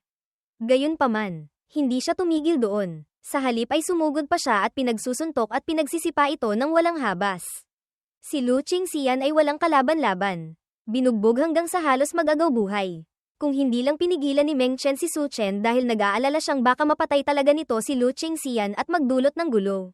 Gayunpaman, hindi siya tumigil doon. Sa halip ay sumugod pa siya at pinagsusuntok at pinagsisipa ito ng walang habas. Si Lu Qingxian ay walang kalaban-laban. Binugbog hanggang sa halos mag-agaw buhay. Kung hindi lang pinigilan ni Meng Chen si Su Chen dahil nag-aalala siyang baka mapatay talaga nito si Lu Qingxian at magdulot ng gulo.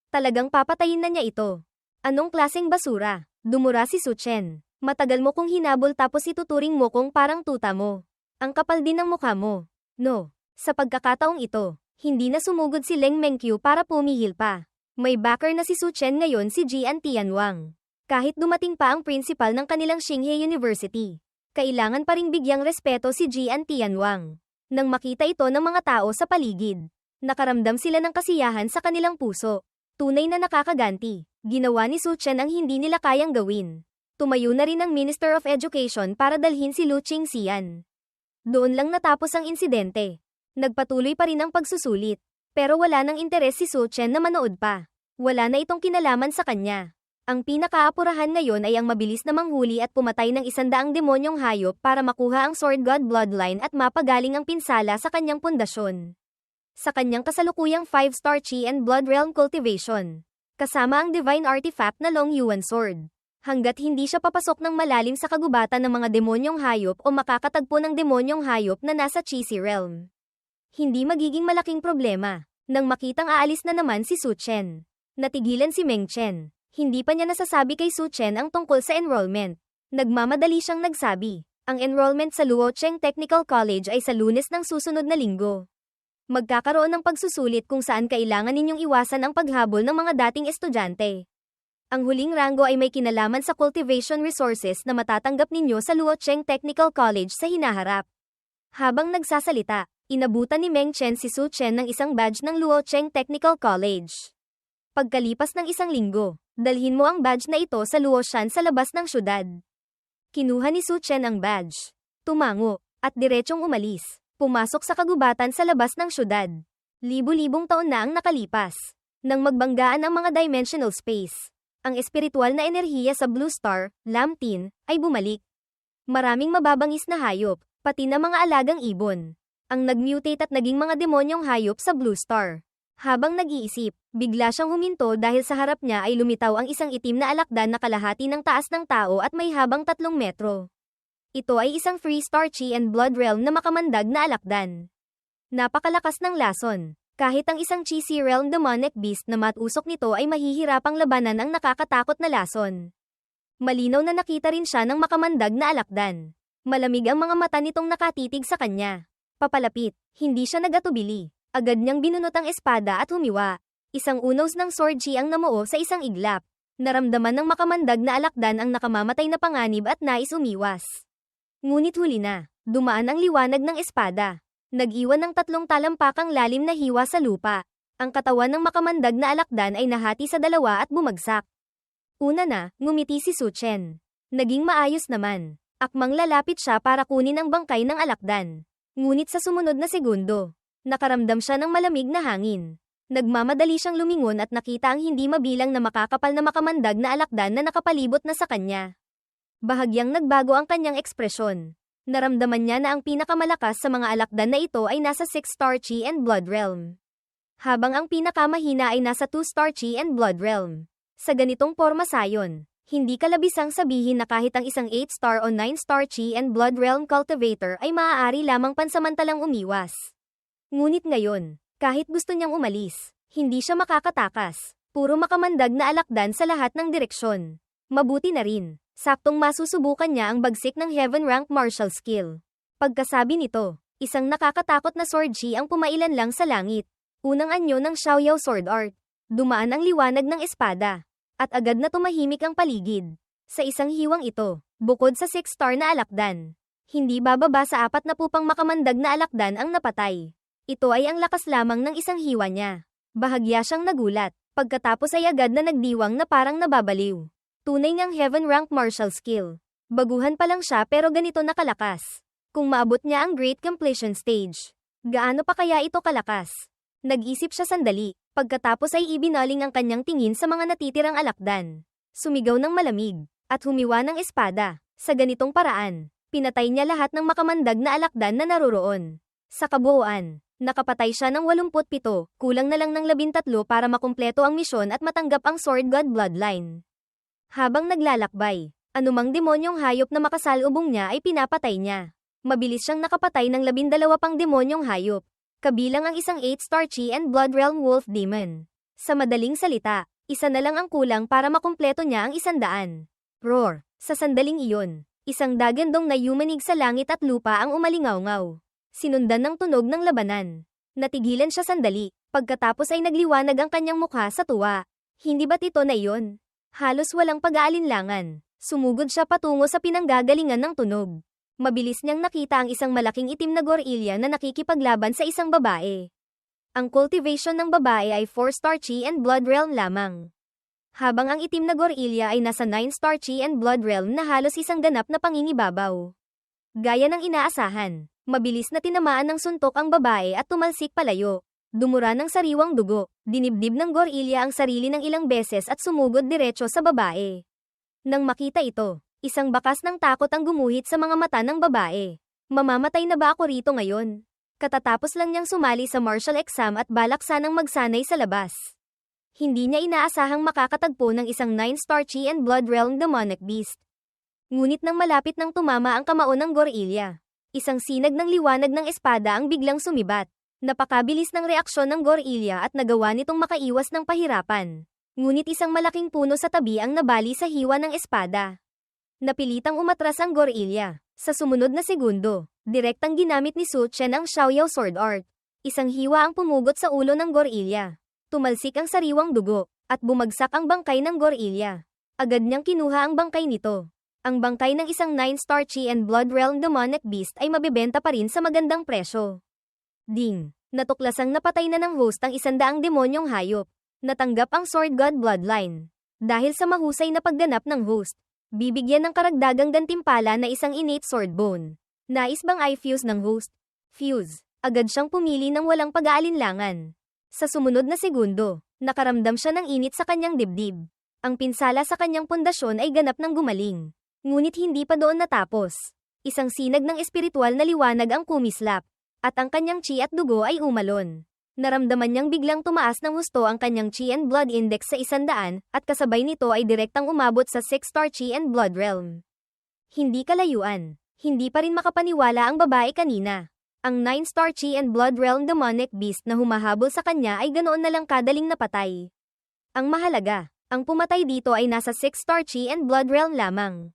Talagang papatayin na niya ito. Anong klaseng basura? Dumura si Su Chen. Matagal mo kong hinabol tapos ituturing mo kong parang tuta mo. Ang kapal din ng mukha mo. No. Sa pagkakataong ito, hindi na sumugod si Leng Mengqiu para pumihil pa. May backer na si Su Chen ngayon si Jian Tianwang. Kahit dumating pa ang principal ng kanilang Xinghe University, kailangan pa ring bigyang respeto si Jian Tianwang. Nang makita ito ng mga tao sa paligid, nakaramdam sila ng kasiyahan sa kanilang puso. Tunay na nakakaganti. Ginawa ni Su Chen ang hindi nila kayang gawin. Tumayo na rin ang Minister of Education para dalhin si Lu Qingxian. Doon lang natapos ang insidente. Nagpatuloy pa rin ang pagsusulit. Pero wala nang interes si Su Chen na manood pa. Wala na itong kinalaman sa kanya. Ang pinakaapurahan ngayon ay ang mabilis na manghuli at pumatay ng 100 demonyong hayop para makuha ang Sword God bloodline at mapagaling ang pinsala sa kanyang pundasyon. Sa kanyang kasalukuyang 5-star Qi and Blood Realm cultivation, kasama ang divine artifact na Long Yuan Sword. Hanggat hindi siya papasok ng malalim sa kagubatan ng mga demonyong hayop o makakatagpo ng demonyong hayop na nasa Qi realm, hindi magiging malaking problema. Nang makitang aalis na naman si Su Chen, natigilan si Meng Chen. Hindi pa niya nasasabi kay Su Chen ang tungkol sa enrollment. Nagmamadali siyang nagsabi, ang enrollment sa Luocheng Technical College ay sa Lunes ng susunod na linggo. Magkakaroon ng pagsusulit kung saan kailangan ninyong iwasan ang paghabol ng mga dating estudyante. Ang huling ranggo ay may kinalaman sa cultivation resources na matatanggap ninyo sa Luocheng Technical College sa hinaharap. Habang nagsasalita, inabutan ni Meng Chen si Su Chen ng isang badge ng Luocheng Technical College. Pagkalipas ng isang linggo, dalhin mo ang badge na ito sa Luoshan sa labas ng syudad. Kinuha ni Su Chen ang badge. Tumango, at diretsong umalis. Pumasok sa kagubatan sa labas ng syudad. Libu-libong taon na ang nakalipas. Nang magbanggaan ang mga dimensional space, ang espiritual na enerhiya sa Blue Star, Lamtin, ay bumalik. Maraming mababangis na hayop, pati na mga alagang ibon, ang nagmutate at naging mga demonyong hayop sa Blue Star. Habang nag-iisip, bigla siyang huminto dahil sa harap niya ay lumitaw ang isang itim na alakdan na kalahati ng taas ng tao at may habang 3 metro. Ito ay isang 3-star Qi and Blood Realm na makamandag na alakdan. Napakalakas ng lason. Kahit ang isang Qi Realm demonic beast na matusok nito ay mahihirapang labanan ang nakakatakot na lason. Malinaw na nakita rin siya ng makamandag na alakdan. Malamig ang mga mata nitong nakatitig sa kanya. Papalapit, hindi siya nagatubili. Agad niyang binunot ang espada at humiwa. Isang unos ng sword Qi ang namuo sa isang iglap. Naramdaman ng makamandag na alakdan ang nakamamatay na panganib at nais umiwas. Ngunit huli na, dumaan ang liwanag ng espada. Nag-iwan ng 3 talampakang lalim na hiwa sa lupa. Ang katawan ng makamandag na alakdan ay nahati sa 2 at bumagsak. Una na, ngumiti si Su Chen. Naging maayos naman. Akmang lalapit siya para kunin ang bangkay ng alakdan. Ngunit sa sumunod na segundo, nakaramdam siya ng malamig na hangin. Nagmamadali siyang lumingon at nakita ang hindi mabilang na makakapal na makamandag na alakdan na nakapalibot na sa kanya. Bahagyang nagbago ang kanyang ekspresyon. Naramdaman niya na ang pinakamalakas sa mga alakdan na ito ay nasa 6-star Qi and Blood Realm, habang ang pinakamahina ay nasa 2-star Qi and Blood Realm. Sa ganitong porma sayon, hindi kalabisang sabihin na kahit ang isang 8-star o 9-star Qi and Blood Realm cultivator ay maaari lamang pansamantalang umiwas. Ngunit ngayon, kahit gusto niyang umalis, hindi siya makakatakas. Puro makamandag na alakdan sa lahat ng direksyon. Mabuti na rin, saktong masusubukan niya ang bagsik ng Heaven Rank Martial Skill. Pagkasabi nito, isang nakakatakot na sword Qi ang pumailan lang sa langit. Unang anyo ng Xiaoyao Sword Art. Dumaan ang liwanag ng espada. at agad na tumahimik ang paligid. Sa isang hiwang ito, bukod sa 6-star na alakdan, hindi bababa sa 4 na pupang makamandag na alakdan ang napatay. Ito ay ang lakas lamang ng isang hiwa niya. Bahagya siyang nagulat, pagkatapos ay agad na nagdiwang na parang nababaliw. Tunay ngang heaven rank martial skill. Baguhan pa lang siya pero ganito nakalakas. Kung maabot niya ang Great Completion Stage, gaano pa kaya ito kalakas? Nag-isip siya sandali, pagkatapos ay ibinaling ang kanyang tingin sa mga natitirang alakdan. Sumigaw ng malamig, at humiwa ng espada. Sa ganitong paraan, pinatay niya lahat ng makamandag na alakdan na naroroon. Sa kabuuan, nakapatay siya ng 87, kulang na lang ng 13 para makumpleto ang misyon at matanggap ang Sword God Bloodline. Habang naglalakbay, anumang demonyong hayop na makasalubong niya ay pinapatay niya. Mabilis siyang nakapatay ng 12 pang demonyong hayop, kabilang ang isang 8-star Chi and Blood Realm Wolf Demon. Sa madaling salita, isa na lang ang kulang para makumpleto niya ang 100. Roar! Sa sandaling iyon, isang dagandong na yumanig sa langit at lupa ang umalingaw-ngaw. Sinundan ng tunog ng labanan. Natigilan siya sandali, pagkatapos ay nagliwanag ang kanyang mukha sa tuwa. Hindi ba't ito na iyon? Halos walang pag-aalinlangan. Sumugod siya patungo sa pinanggagalingan ng tunog. Mabilis niyang nakita ang isang malaking itim na gorilya na nakikipaglaban sa isang babae. Ang cultivation ng babae ay 4-star Chi and Blood Realm lamang. Habang ang itim na gorilya ay nasa 9-star Chi and Blood Realm na halos isang ganap na pangingibabaw. Gaya ng inaasahan, mabilis na tinamaan ng suntok ang babae at tumalsik palayo. Dumura ng sariwang dugo, dinibdib ng gorilya ang sarili ng ilang beses at sumugod diretso sa babae. Nang makita ito, isang bakas ng takot ang gumuhit sa mga mata ng babae. Mamamatay na ba ako rito ngayon? Katatapos lang niyang sumali sa martial exam at balak sanang magsanay sa labas. Hindi niya inaasahang makakatagpo ng isang 9-star Chi and Blood Realm demonic beast. Ngunit nang malapit nang tumama ang kamao ng gorilya, isang sinag ng liwanag ng espada ang biglang sumibat. Napakabilis ng reaksyon ng gorilya at nagawa nitong makaiwas ng pahirapan. Ngunit isang malaking puno sa tabi ang nabali sa hiwa ng espada. Napilitang umatras ang gorilya. Sa sumunod na segundo, direktang ginamit ni Su Chen ang Xiaoyao Sword Art. Isang hiwa ang pumugot sa ulo ng gorilya. Tumalsik ang sariwang dugo, at bumagsak ang bangkay ng gorilya. Agad niyang kinuha ang bangkay nito. Ang bangkay ng isang 9-star Chi and Blood Realm demonic beast ay mabebenta pa rin sa magandang presyo. Ding! Natuklasang napatay na ng host ang 100 demonyong hayop. Natanggap ang Sword God Bloodline. Dahil sa mahusay na pagganap ng host, bibigyan ng karagdagang gantimpala na isang innate sword bone. Nais bang i-fuse ng host? Fuse. Agad siyang pumili ng walang pag-aalinlangan. Sa sumunod na segundo, nakaramdam siya ng init sa kanyang dibdib. Ang pinsala sa kanyang pundasyon ay ganap ng gumaling. Ngunit hindi pa doon natapos. Isang sinag ng espiritual na liwanag ang kumislap. At ang kanyang chi at dugo ay umalon. Naramdaman niyang biglang tumaas ng husto ang kanyang Chi and Blood Index sa 100, at kasabay nito ay direktang umabot sa 6-star Chi and Blood Realm. Hindi kalayuan. Hindi pa rin makapaniwala ang babae kanina. Ang 9-star Chi and Blood Realm demonic beast na humahabol sa kanya ay ganoon na lang kadaling napatay. Ang mahalaga, ang pumatay dito ay nasa 6-star Chi and Blood Realm lamang.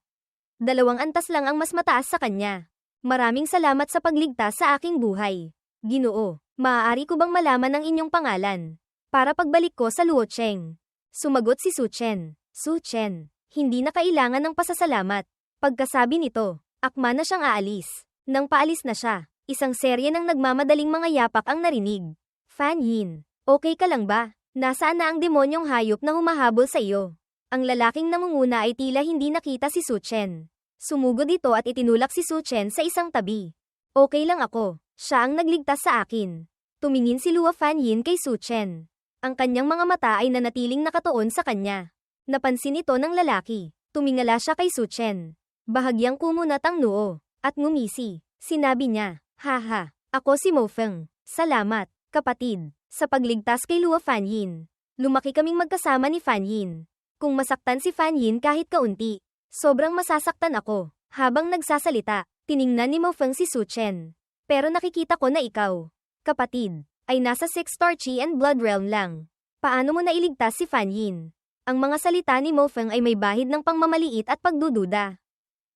2 antas lang ang mas mataas sa kanya. Maraming salamat sa pagligtas sa aking buhay. Ginoo, maaari ko bang malaman ang inyong pangalan? Para pagbalik ko sa Luocheng. Sumagot si Su Chen. Su Chen, hindi na kailangan ng pasasalamat. Pagkasabi nito, akma na siyang aalis. Nang paalis na siya, isang serye ng nagmamadaling mga yapak ang narinig. Fan Yin, okay ka lang ba? Nasaan na ang demonyong hayop na humahabol sa iyo? Ang lalaking namunguna ay tila hindi nakita si Su Chen. Sumugod ito at itinulak si Su Chen sa isang tabi. Okay lang ako. Siya ang nagligtas sa akin. Tumingin si Luo Fan Yin kay Su Chen. Ang kanyang mga mata ay nanatiling nakatuon sa kanya. Napansin ito ng lalaki. Tumingala siya kay Su Chen. Bahagyang kumunat ang noo. At ngumisi. Sinabi niya, haha, ako si Mo Feng. Salamat, kapatid, sa pagligtas kay Luo Fan Yin. Lumaki kaming magkasama ni Fan Yin. Kung masaktan si Fan Yin kahit kaunti, sobrang masasaktan ako. Habang nagsasalita, tiningnan ni Mo Feng si Su Chen. Pero nakikita ko na ikaw, kapatid, ay nasa 6-star Chi and Blood Realm lang. Paano mo nailigtas si Fan Yin? Ang mga salita ni Mo Feng ay may bahid ng pangmamaliit at pagdududa.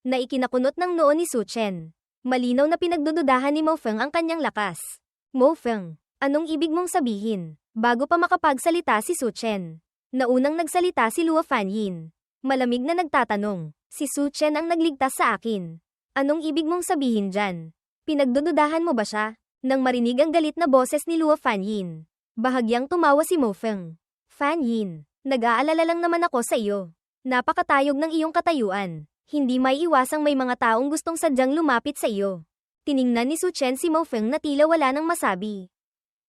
Naikinakunot ng noo ni Su Chen. Malinaw na pinagdududahan ni Mo Feng ang kanyang lakas. Mo Feng, anong ibig mong sabihin? Bago pa makapagsalita si Su Chen, Naunang nagsalita si Luo Fanyin. Malamig na nagtatanong, si Su Chen ang nagligtas sa akin. Anong ibig mong sabihin dyan? Pinagdududahan mo ba siya? Nang marinig ang galit na boses ni Luo Fanyin, bahagyang tumawa si Mo Feng. Fanyin, nag-aalala lang naman ako sa iyo. Napakatayog ng iyong katayuan. Hindi may iwasang may mga taong gustong sadyang lumapit sa iyo. Tiningnan ni Su Chen si Mo Feng na tila wala nang masabi.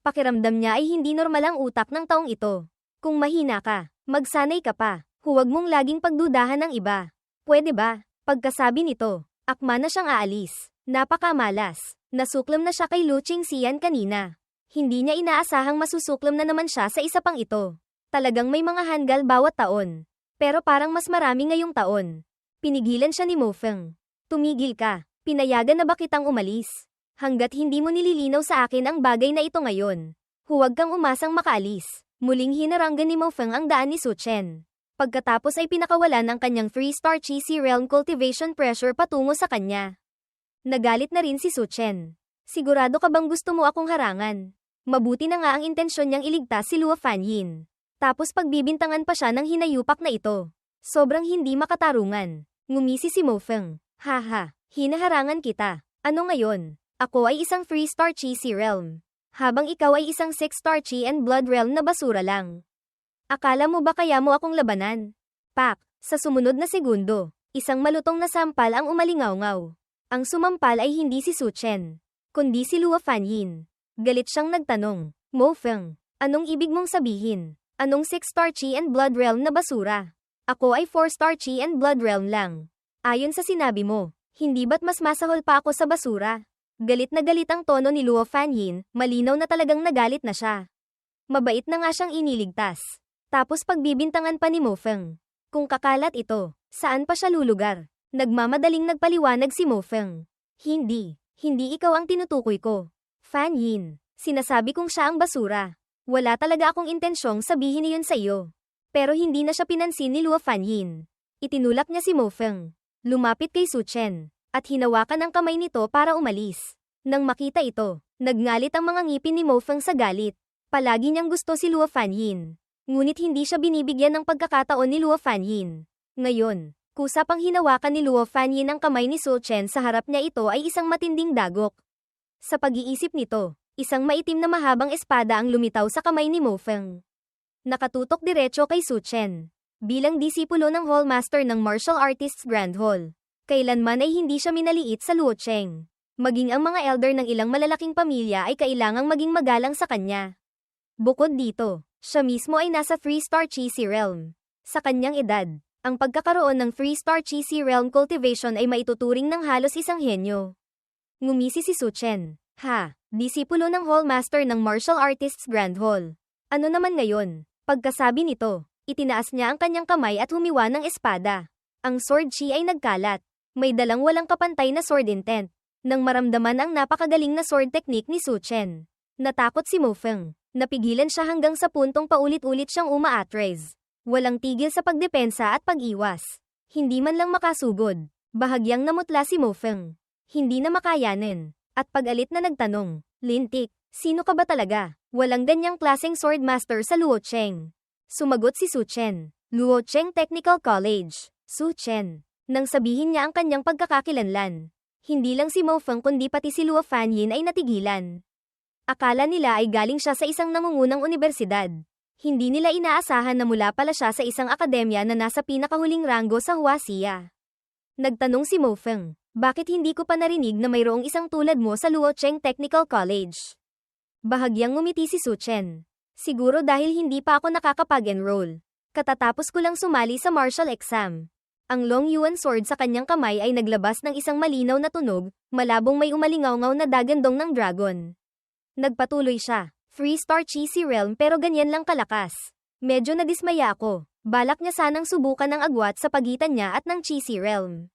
Pakiramdam niya ay hindi normal ang utak ng taong ito. Kung mahina ka, magsanay ka pa. Huwag mong laging pagdudahan ng iba. Pwede ba? Pagkasabi nito, akma na siyang aalis. Napakamalas. Nasuklam na siya kay Lu Qingxian kanina. Hindi niya inaasahang masusuklam na naman siya sa isa pang ito. Talagang may mga hanggal bawat taon. Pero parang mas marami ngayong taon. Pinigilan siya ni Mo Feng. Tumigil ka. Pinayagan na ba kitang umalis? Hanggat hindi mo nililinaw sa akin ang bagay na ito ngayon, huwag kang umasang makaalis. Muling hinaranggan ni Mo Feng ang daan ni Su Chen. Pagkatapos ay pinakawalan ang kanyang 3-star Cheesy Realm Cultivation Pressure patungo sa kanya. Nagalit na rin si Su Chen. Sigurado ka bang gusto mo akong harangan? Mabuti na nga ang intensyon niyang iligtas si Luo Fanyin. Tapos pagbibintangan pa siya ng hinayupak na ito. Sobrang hindi makatarungan. Ngumisi si Mo Feng. Haha, hinaharangan kita. Ano ngayon? Ako ay isang 3-star Cheesy Realm. Habang ikaw ay isang 6-star Chi and Blood Realm na basura lang. Akala mo ba kaya mo akong labanan? Pak, sa sumunod na segundo, isang malutong na sampal ang umalingaw-ngaw. Ang sumampal ay hindi si Su Chen, kundi si Luo Fanyin. Galit siyang nagtanong, Mo Feng, anong ibig mong sabihin? Anong 6-star Chi and Blood Realm na basura? Ako ay 4-star Chi and Blood Realm lang. Ayon sa sinabi mo, hindi ba't mas masahol pa ako sa basura? Galit na galit ang tono ni Luo Fanyin, malinaw na talagang nagalit na siya. Mabait na nga siyang iniligtas. Tapos pagbibintangan pa ni Mo Feng. Kung kakalat ito, saan pa siya lulugar? Nagmamadaling nagpaliwanag si Mo Feng. Hindi ikaw ang tinutukoy ko. Fanyin, sinasabi kong siya ang basura. Wala talaga akong intensyong sabihin iyon sa iyo. Pero hindi na siya pinansin ni Luo Fanyin. Itinulak niya si Mo Feng. Lumapit kay Su Chen, at hinawakan ang kamay nito para umalis. Nang makita ito, nagngalit ang mga ngipin ni Mo Feng sa galit. Palagi niyang gusto si Luo Fanyin. Ngunit hindi siya binibigyan ng pagkakataon ni Luo Fanyin. Ngayon, kusa pang hinawakan ni Luo Fanyin ang kamay ni Su Chen sa harap niya ito ay isang matinding dagok. Sa pag-iisip nito, isang maitim na mahabang espada ang lumitaw sa kamay ni Mo Feng. Nakatutok diretso kay Su Chen. Bilang disipulo ng Hallmaster ng Martial Artists Grand Hall, kailanman ay hindi siya minaliit sa Luo Cheng. Maging ang mga elder ng ilang malalaking pamilya ay kailangang maging magalang sa kanya. Bukod dito, siya mismo ay nasa 3-star Cheesy Realm. Sa kanyang edad, ang pagkakaroon ng 3-star Cheesy Realm Cultivation ay maituturing ng halos isang henyo. Ngumisi si Su Chen. Ha, disipulo ng Hallmaster ng Martial Artists Grand Hall. Ano naman ngayon? Pagkasabi nito, itinaas niya ang kanyang kamay at humiwa ng espada. Ang sword chi ay nagkalat. May dalang walang kapantay na sword intent. Nang maramdaman ang napakagaling na sword technique ni Su Chen, natakot si Mo Feng. Napigilan siya hanggang sa puntong paulit-ulit siyang umaatres. Walang tigil sa pagdepensa at pag-iwas. Hindi man lang makasugod. Bahagyang namutla si Mo Feng. Hindi na makayanin. At pag-alit na nagtanong, Lintik, sino ka ba talaga? Walang ganyang klaseng sword master sa Luo Cheng. Sumagot si Su Chen. Luo Cheng Technical College. Su Chen. Nang sabihin niya ang kanyang pagkakakilanlan, hindi lang si Mo Feng kundi pati si Luo Fanyin ay natigilan. Akala nila ay galing siya sa isang nangungunang universidad. Hindi nila inaasahan na mula pala siya sa isang akademya na nasa pinakahuling ranggo sa Huaxia. Nagtanong si Mo Feng, bakit hindi ko pa narinig na mayroong isang tulad mo sa Luo Cheng Technical College? Bahagyang ngumiti si Su Chen. Siguro dahil hindi pa ako nakakapag-enroll. Katatapos ko lang sumali sa martial exam. Ang Long Yuan sword sa kanyang kamay ay naglabas ng isang malinaw na tunog, malabong may umalingaw-ngaw na dagandong ng dragon. Nagpatuloy siya. 3-star Cheesy Realm pero ganyan lang kalakas. Medyo nadismaya ako. Balak niya sanang subukan ang agwat sa pagitan niya at ng Cheesy Realm.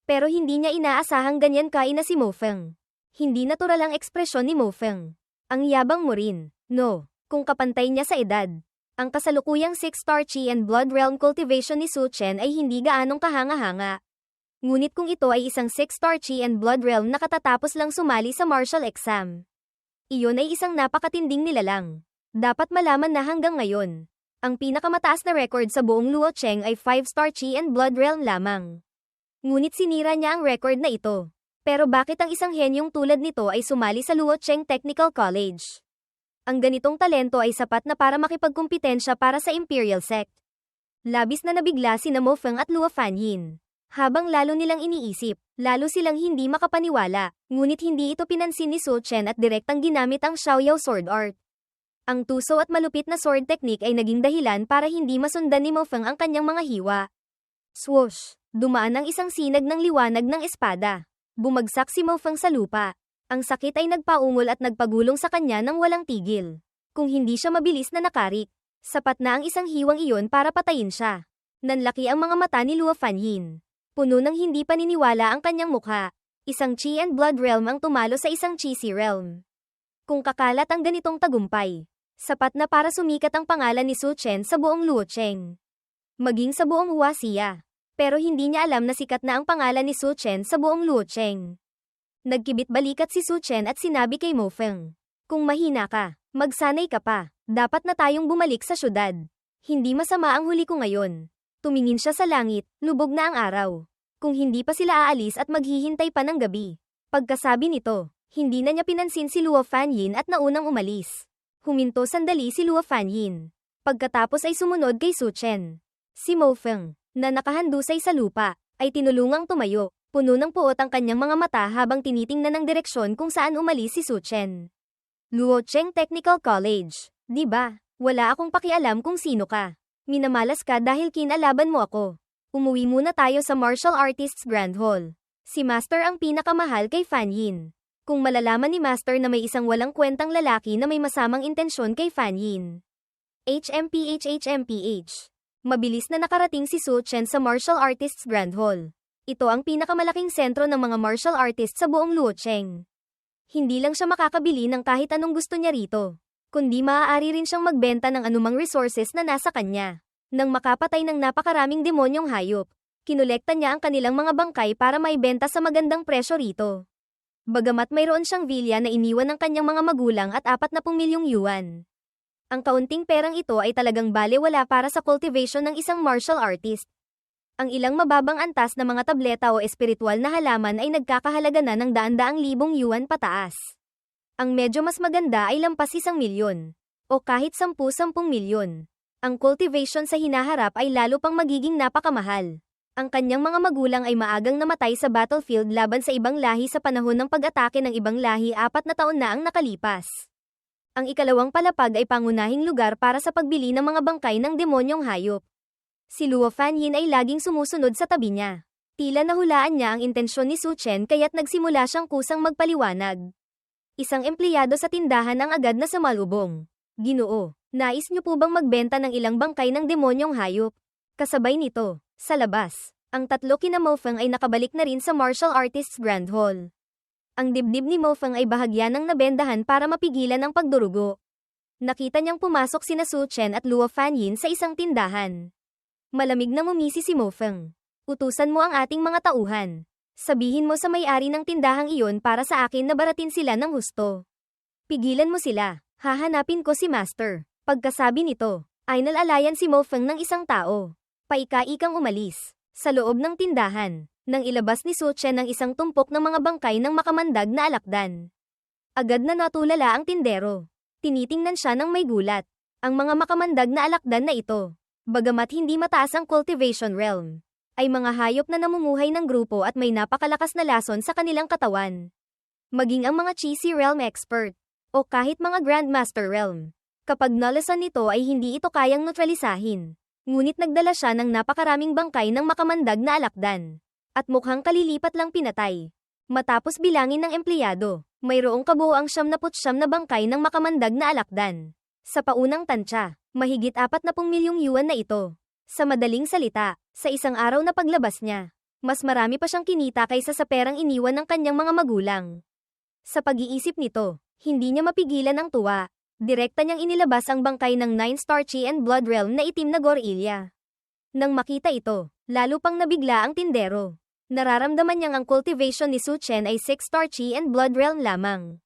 Pero hindi niya inaasahang ganyan kaina si Mo Feng. Hindi natural ang ekspresyon ni Mo Feng. Ang yabang mo rin. No, kung kapantay niya sa edad. Ang kasalukuyang 6-star Chi and Blood Realm cultivation ni Su Chen ay hindi gaanong kahanga-hanga. Ngunit kung ito ay isang 6-star Chi and Blood Realm na katatapos lang sumali sa martial exam, iyon ay isang napakatinding nilalang. Dapat malaman na hanggang ngayon, Ang pinakamataas na record sa buong Luocheng ay 5-star Chi and Blood Realm lamang. Ngunit sinira niya ang record na ito. Pero bakit ang isang henyong tulad nito ay sumali sa Luocheng Technical College? Ang ganitong talento ay sapat na para makipagkumpetensya para sa Imperial Sect. Labis na nabigla sina Mo Feng at Luo Fanyin. Habang lalo nilang iniisip, lalo silang hindi makapaniwala, ngunit hindi ito pinansin ni Su Chen at direktang ginamit ang Xiaoyao Sword Art. Ang tuso at malupit na sword technique ay naging dahilan para hindi masundan ni Mo Feng ang kanyang mga hiwa. Swoosh! Dumaan ang isang sinag ng liwanag ng espada. Bumagsak si Mo Feng sa lupa. Ang sakit ay nagpaungol at nagpagulong sa kanya ng walang tigil. Kung hindi siya mabilis na nakarik, sapat na ang isang hiwang iyon para patayin siya. Nanlaki ang mga mata ni Luo Fanyin. Puno ng hindi paniniwala ang kanyang mukha. Isang Chi and Blood Realm ang tumalo sa isang Chi Si Realm. Kung kakalat ang ganitong tagumpay, sapat na para sumikat ang pangalan ni Su Chen sa buong Luocheng. Maging sa buong Huaxia. Pero hindi niya alam na sikat na ang pangalan ni Su Chen sa buong Luocheng. Nagkibit-balikat si Su Chen at sinabi kay Mo Feng, "Kung mahina ka, magsanay ka pa. Dapat na tayong bumalik sa syudad. Hindi masama ang huli ko ngayon." Tumingin siya sa langit, lubog na ang araw. Kung hindi pa sila aalis at maghihintay pa ng gabi. Pagkasabi nito, hindi na niya pinansin si Luo Fanyin at naunang umalis. Huminto sandali si Luo Fanyin. Pagkatapos ay sumunod kay Su Chen. Si Mo Feng, na nakahandusay sa lupa, ay tinulungang tumayo. Puno ng puot ang kanyang mga mata habang tinitingnan ng direksyon kung saan umalis si Su Chen. Luocheng Technical College, di ba? Wala akong pakialam kung sino ka. Minamalas ka dahil kinalaban mo ako. Umuwi muna tayo sa Martial Artists Grand Hall. Si Master ang pinakamahal kay Fanyin. Kung malalaman ni Master na may isang walang kwentang lalaki na may masamang intensyon kay Fanyin. HMPH. Mabilis na nakarating si Su Chen sa Martial Artists Grand Hall. Ito ang pinakamalaking sentro ng mga martial artists sa buong Luocheng. Hindi lang siya makakabili ng kahit anong gusto niya rito, kundi maaari rin siyang magbenta ng anumang resources na nasa kanya. Nang makapatay ng napakaraming demonyong hayop, kinolekta niya ang kanilang mga bangkay para maibenta sa magandang presyo rito. Bagamat mayroon siyang villa na iniwan ng kanyang mga magulang at 40 milyong yuan. Ang kaunting perang ito ay talagang balewala para sa cultivation ng isang martial artist. Ang ilang mababang antas na mga tableta o espiritual na halaman ay nagkakahalaga na ng daan-daang libong yuan pataas. Ang medyo mas maganda ay lampas 1 milyon. O kahit 10-10 milyon. Ang cultivation sa hinaharap ay lalo pang magiging napakamahal. Ang kanyang mga magulang ay maagang namatay sa battlefield laban sa ibang lahi sa panahon ng pag-atake ng ibang lahi 4 na taon na ang nakalipas. Ang ikalawang palapag ay pangunahing lugar para sa pagbili ng mga bangkay ng demonyong hayop. Si Luo Fanyin ay laging sumusunod sa tabi niya. Tila nahulaan niya ang intensyon ni Su Chen kaya't nagsimula siyang kusang magpaliwanag. Isang empleyado sa tindahan ang agad na sumalubong. "Ginoo, nais niyo po bang magbenta ng ilang bangkay ng demonyong hayop?" Kasabay nito, sa labas, ang tatlo kina Mo Feng ay nakabalik na rin sa Martial Artists Grand Hall. Ang dibdib ni Mo Feng ay bahagya ng nabendahan para mapigilan ang pagdurugo. Nakita niyang pumasok sina Su Chen at Luo Fanyin sa isang tindahan. Malamig na ngumisi si Mo Feng. "Utusan mo ang ating mga tauhan. Sabihin mo sa may-ari ng tindahang iyon para sa akin na baratin sila ng husto. Pigilan mo sila. Hahanapin ko si Master." Pagkasabi nito, ay nalalayan si Mo Feng ng isang tao. Paika-ikang umalis. Sa loob ng tindahan, nang ilabas ni Su Chen ng isang tumpok ng mga bangkay ng makamandag na alakdan. Agad na natulala ang tindero. Tinitingnan siya ng may gulat. Ang mga makamandag na alakdan na ito, bagamat hindi mataas ang cultivation realm, ay mga hayop na namumuhay ng grupo at may napakalakas na lason sa kanilang katawan. Maging ang mga Chi Si Realm expert, o kahit mga Grandmaster Realm, kapag nalasan nito ay hindi ito kayang neutralisahin. Ngunit nagdala siya ng napakaraming bangkay ng makamandag na alakdan. At mukhang kalilipat lang pinatay. Matapos bilangin ng empleyado, mayroong kabuoang 79 na bangkay ng makamandag na alakdan. Sa paunang tansya, mahigit 40 milyong yuan na ito. Sa madaling salita, sa isang araw na paglabas niya, mas marami pa siyang kinita kaysa sa perang iniwan ng kanyang mga magulang. Sa pag-iisip nito, hindi niya mapigilan ang tuwa. Direkta niyang inilabas ang bangkay ng 9-star Chi and Blood Realm na itim na gorilla. Nang makita ito, lalo pang nabigla ang tindero. Nararamdaman niyang ang cultivation ni Su Chen ay 6-star Chi and Blood Realm lamang.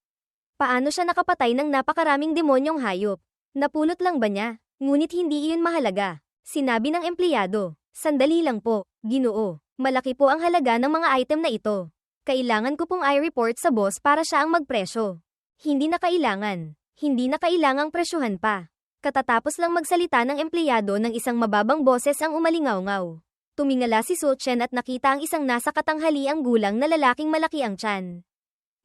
Paano siya nakapatay ng napakaraming demonyong hayop? Napulot lang ba niya? Ngunit hindi iyon mahalaga. Sinabi ng empleyado. Sandali lang po, Ginoo. Malaki po ang halaga ng mga item na ito. Kailangan ko pong i-report sa boss para siya ang magpresyo. Hindi na kailangan. Hindi na kailangang presyuhan pa. Katatapos lang magsalita ng empleyado ng isang mababang boses ang umalingaw-ngaw. Tumingala si Suchen at nakita ang isang nasa katanghaliang gulang na lalaking malaki ang tiyan.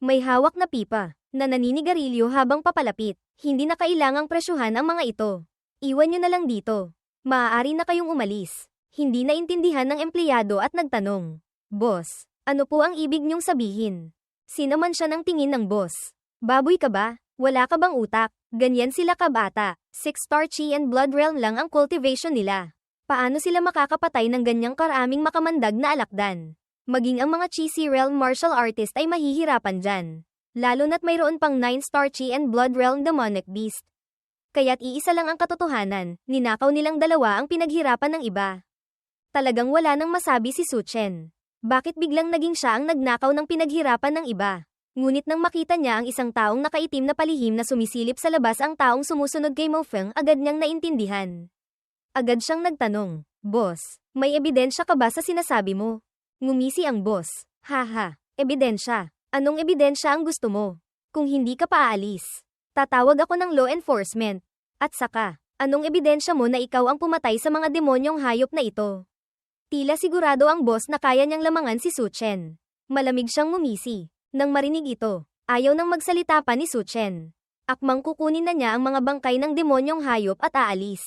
May hawak na pipa, na naninigarilyo habang papalapit. Hindi na kailangang presyuhan ang mga ito. Iwan nyo na lang dito. Maaari na kayong umalis. Hindi naintindihan ng empleyado at nagtanong. Boss, ano po ang ibig niyong sabihin? Sinaman siya ng tingin ng boss. Baboy ka ba? Wala ka bang utak? Ganyan sila kabata. 6-star chi and blood realm lang ang cultivation nila. Paano sila makakapatay ng ganyang karaming makamandag na alakdan? Maging ang mga cheesy realm martial artist ay mahihirapan dyan. Lalo na't mayroon pang 9-star chi and blood realm demonic beast. Kaya't iisa lang ang katotohanan, ninakaw nilang dalawa ang pinaghirapan ng iba. Talagang wala nang masabi si Suchen. Bakit biglang naging siya ang nagnakaw ng pinaghirapan ng iba? Ngunit nang makita niya ang isang taong nakaitim na palihim na sumisilip sa labas ang taong sumusunod kay Mo Feng, agad niyang naintindihan. Agad siyang nagtanong, Boss, may ebidensya ka ba sa sinasabi mo? Ngumisi ang boss. Haha, ebidensya. Anong ebidensya ang gusto mo? Kung hindi ka paaalis, tatawag ako ng law enforcement. At saka, anong ebidensya mo na ikaw ang pumatay sa mga demonyong hayop na ito? Tila sigurado ang boss na kaya niyang lamangan si Suchen. Malamig siyang ngumisi. Nang marinig ito, ayaw nang magsalita pa ni Suchen. Akmang kukunin na niya ang mga bangkay ng demonyong hayop at aalis.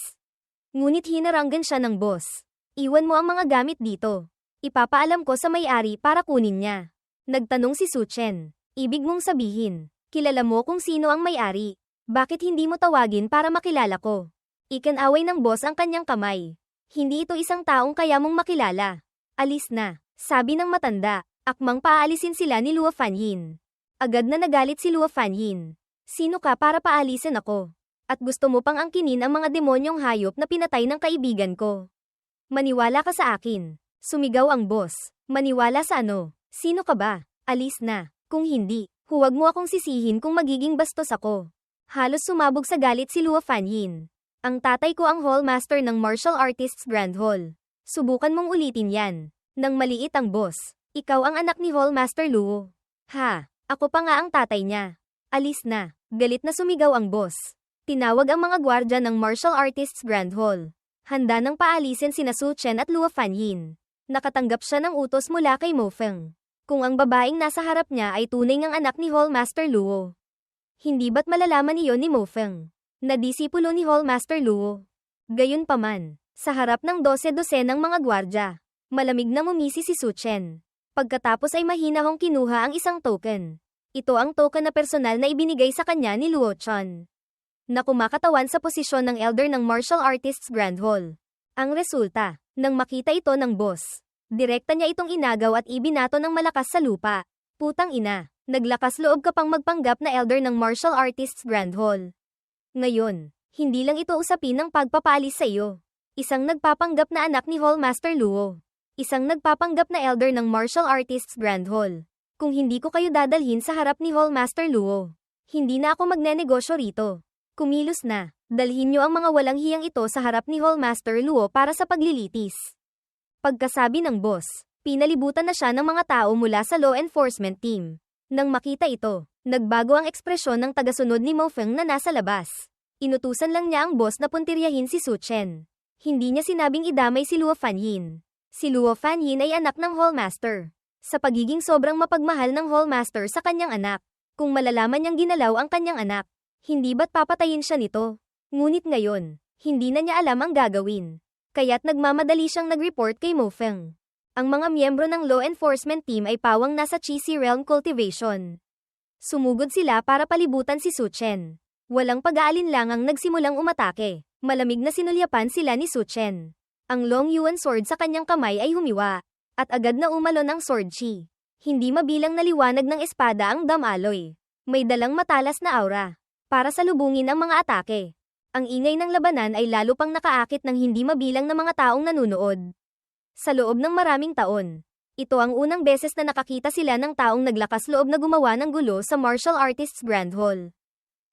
Ngunit hinaranggan siya ng boss. Iwan mo ang mga gamit dito. Ipapaalam ko sa may-ari para kunin niya. Nagtanong si Suchen. Ibig mong sabihin, kilala mo kung sino ang may-ari. Bakit hindi mo tawagin para makilala ko? Ikinaway ng boss ang kanyang kamay. Hindi ito isang taong kaya mong makilala. Alis na, sabi ng matanda. Akmang paalisin sila ni Luo Fanyin. Agad na nagalit si Luo Fanyin. Sino ka para paalisin ako? At gusto mo pang angkinin ang mga demonyong hayop na pinatay ng kaibigan ko. Maniwala ka sa akin. Sumigaw ang boss. Maniwala sa ano? Sino ka ba? Alis na. Kung hindi, huwag mo akong sisihin kung magiging bastos ako. Halos sumabog sa galit si Luo Fanyin. Ang tatay ko ang hallmaster ng Martial Artists Grand Hall. Subukan mong ulitin yan. Nang maliit ang boss. Ikaw ang anak ni Hallmaster Luo. Ha, ako pa nga ang tatay niya. Alis na. Galit na sumigaw ang boss. Tinawag ang mga gwardya ng Martial Artists Grand Hall. Handa nang paalisin sina Suchen at Luo Fanyin. Nakatanggap siya ng utos mula kay Mo Feng. Kung ang babaeng nasa harap niya ay tunay ngang anak ni Hallmaster Luo. Hindi ba't malalaman iyon ni Mo Feng? Na disipulo ni Hallmaster Luo. Gayunpaman, sa harap ng 12-dosenang mga gwardya, malamig na ngumisi si Suchen. Pagkatapos ay mahinahong kinuha ang isang token. Ito ang token na personal na ibinigay sa kanya ni Luo Chun, na kumakatawan sa posisyon ng elder ng Martial Artists Grand Hall. Ang resulta, nang makita ito ng boss, direkta niya itong inagaw at ibinato ng malakas sa lupa. Putang ina, naglakas loob ka pang magpanggap na elder ng Martial Artists Grand Hall. Ngayon, hindi lang ito usapin ng pagpapaalis sa iyo. Isang nagpapanggap na anak ni Hallmaster Luo. Isang nagpapanggap na elder ng Martial Artists Grand Hall. Kung hindi ko kayo dadalhin sa harap ni Hallmaster Luo, hindi na ako magnenegosyo rito. Kumilos na, dalhin niyo ang mga walang hiyang ito sa harap ni Hallmaster Luo para sa paglilitis. Pagkasabi ng boss, pinalibutan na siya ng mga tao mula sa law enforcement team. Nang makita ito, nagbago ang ekspresyon ng tagasunod ni Mo Feng na nasa labas. Inutusan lang niya ang boss na puntiryahin si Suchen. Hindi niya sinabing idamay si Luo Fanyin. Si Luo Fanyin ay anak ng Hallmaster. Sa pagiging sobrang mapagmahal ng Hallmaster sa kanyang anak, kung malalaman niyang ginalaw ang kanyang anak, hindi ba't papatayin siya nito? Ngunit ngayon, hindi na niya alam ang gagawin. Kaya't nagmamadali siyang nag-report kay Mo Feng. Ang mga miyembro ng law enforcement team ay pawang nasa Cheesy Realm Cultivation. Sumugod sila para palibutan si Suchen. Walang pag-aalinlangang nagsimulang umatake. Malamig na sinulyapan sila ni Suchen. Ang Long Yuan sword sa kanyang kamay ay humiwa, at agad na umalon ang sword chi. Hindi mabilang naliwanag ng espada ang damaloy. May dalang matalas na aura, para salubungin ang mga atake. Ang ingay ng labanan ay lalo pang nakaakit ng hindi mabilang na mga taong nanunood. Sa loob ng maraming taon, ito ang unang beses na nakakita sila ng taong naglakas loob na gumawa ng gulo sa Martial Artists Grand Hall.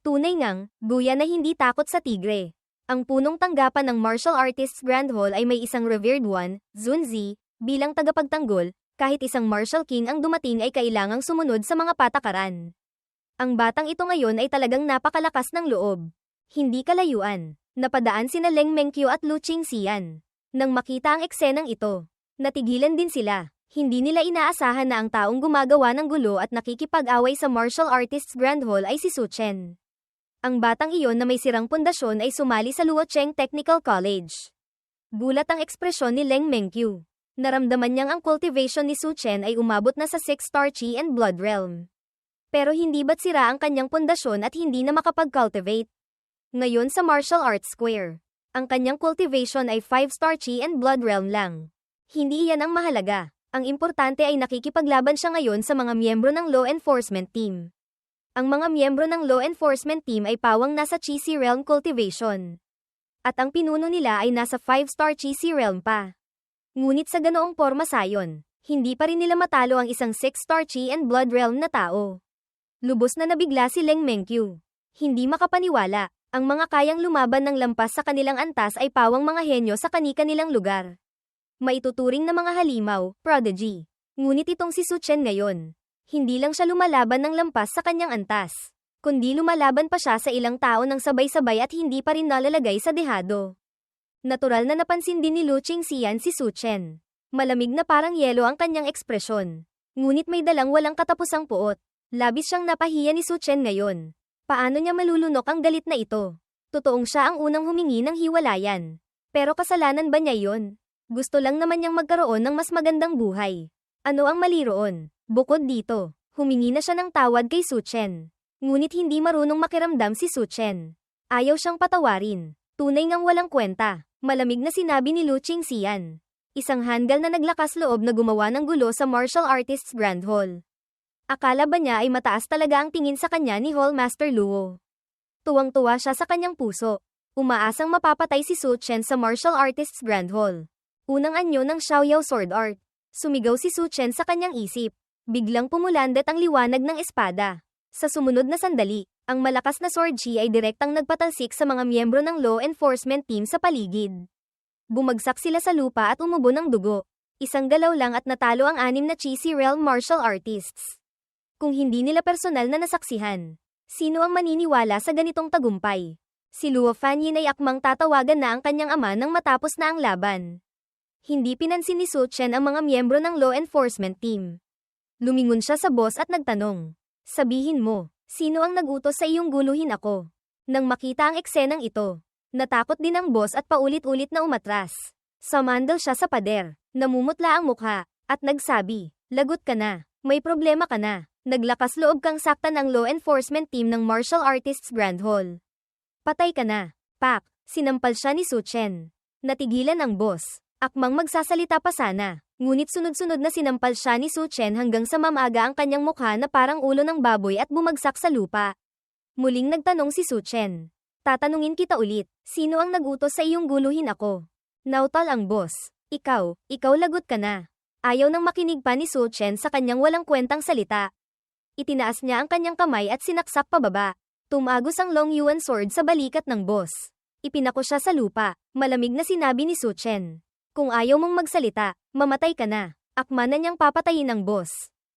Tunay ngang, guya na hindi takot sa tigre. Ang punong tanggapan ng Martial Artists Grand Hall ay may isang revered one, Zun Zi, bilang tagapagtanggol, kahit isang Martial King ang dumating ay kailangang sumunod sa mga patakaran. Ang batang ito ngayon ay talagang napakalakas ng loob. Hindi kalayuan. Napadaan sina Leng Mengqiu at Lu Qingxian. Nang makita ang eksenang ito, natigilan din sila. Hindi nila inaasahan na ang taong gumagawa ng gulo at nakikipag-away sa Martial Artists Grand Hall ay si Su Chen. Ang batang iyon na may sirang pundasyon ay sumali sa Luocheng Technical College. Gulat ang ekspresyon ni Leng Mengqiu. Naramdaman niyang ang cultivation ni Su Chen ay umabot na sa 6-star Qi and Blood Realm. Pero hindi ba't sira ang kanyang pundasyon at hindi na makapag-cultivate? Ngayon sa Martial Arts Square, ang kanyang cultivation ay 5-star Qi and Blood Realm lang. Hindi iyan ang mahalaga. Ang importante ay nakikipaglaban siya ngayon sa mga miyembro ng law enforcement team. Ang mga miyembro ng law enforcement team ay pawang nasa Qi Si Realm cultivation. At ang pinuno nila ay nasa 5-star Qi Si Realm pa. Ngunit sa ganoong porma sayon, hindi pa rin nila matalo ang isang 6-star Qi and Blood Realm na tao. Lubos na nabigla si Leng Mengqiu. Hindi makapaniwala, ang mga kayang lumaban ng lampas sa kanilang antas ay pawang mga henyo sa kani-kanilang lugar. Maituturing na mga halimaw, prodigy. Ngunit itong si Su Chen ngayon, hindi lang siya lumalaban ng lampas sa kanyang antas, kundi lumalaban pa siya sa ilang tao ng sabay-sabay at hindi pa rin nalalagay sa dehado. Natural na napansin din ni Lu Qingxian si Su Chen. Malamig na parang yelo ang kanyang ekspresyon. Ngunit may dalang walang katapusang puot. Labis siyang napahiya ni Su Chen ngayon. Paano niya malulunok ang galit na ito? Totoong siya ang unang humingi ng hiwalayan. Pero kasalanan ba niya yon? Gusto lang naman niyang magkaroon ng mas magandang buhay. Ano ang mali roon? Bukod dito, humingi na siya ng tawad kay Su Chen. Ngunit hindi marunong makiramdam si Su Chen. Ayaw siyang patawarin. Tunay ngang walang kwenta. Malamig na sinabi ni Lu Qingxian. Isang handgal na naglakas loob na gumawa ng gulo sa Martial Artists Grand Hall. Akala ba niya ay mataas talaga ang tingin sa kanya ni Hall Master Luo? Tuwang-tuwa siya sa kanyang puso. Umaasang mapapatay si Su Chen sa Martial Artists Grand Hall. Unang anyo ng Xiaoyao Sword Art. Sumigaw si Su Chen sa kanyang isip. Biglang pumulandat ang liwanag ng espada. Sa sumunod na sandali, ang malakas na sword chi ay direktang nagpatalsik sa mga miyembro ng law enforcement team sa paligid. Bumagsak sila sa lupa at umubo ng dugo. Isang galaw lang at natalo ang 6 na Qi Si Realm martial artists. Kung hindi nila personal na nasaksihan, sino ang maniniwala sa ganitong tagumpay? Si Luo Fanyin ay akmang tatawagan na ang kanyang ama nang matapos na ang laban. Hindi pinansin ni Su Chen ang mga miyembro ng law enforcement team. Lumingon siya sa boss at nagtanong, "Sabihin mo, sino ang nag-utos sa iyong guluhin ako?" Nang makita ang eksenang ito, natakot din ang boss at paulit-ulit na umatras. Sumandal siya sa pader, namumutla ang mukha, at nagsabi, "Lagot ka na, may problema ka na." Naglakas loob kang saktan ang law enforcement team ng Martial Artists Grand Hall. "Patay ka na." Pak! Sinampal siya ni Su Chen. Natigilan ang boss. Akmang magsasalita pa sana. Ngunit sunod-sunod na sinampal siya ni Su Chen hanggang sa mamaga ang kanyang mukha na parang ulo ng baboy at bumagsak sa lupa. Muling nagtanong si Su Chen. "Tatanungin kita ulit, sino ang nag-utos sa iyong guluhin ako?" Nautal ang boss. Ikaw lagot ka na." Ayaw nang makinig pa ni Su Chen sa kanyang walang kwentang salita. Itinaas niya ang kanyang kamay at sinaksak pababa. Tumagos ang Long Yuan sword sa balikat ng boss. Ipinako siya sa lupa. Malamig na sinabi ni Su Chen, "Kung ayaw mong magsalita, mamatay ka na." Akma na niyang papatayin ang boss.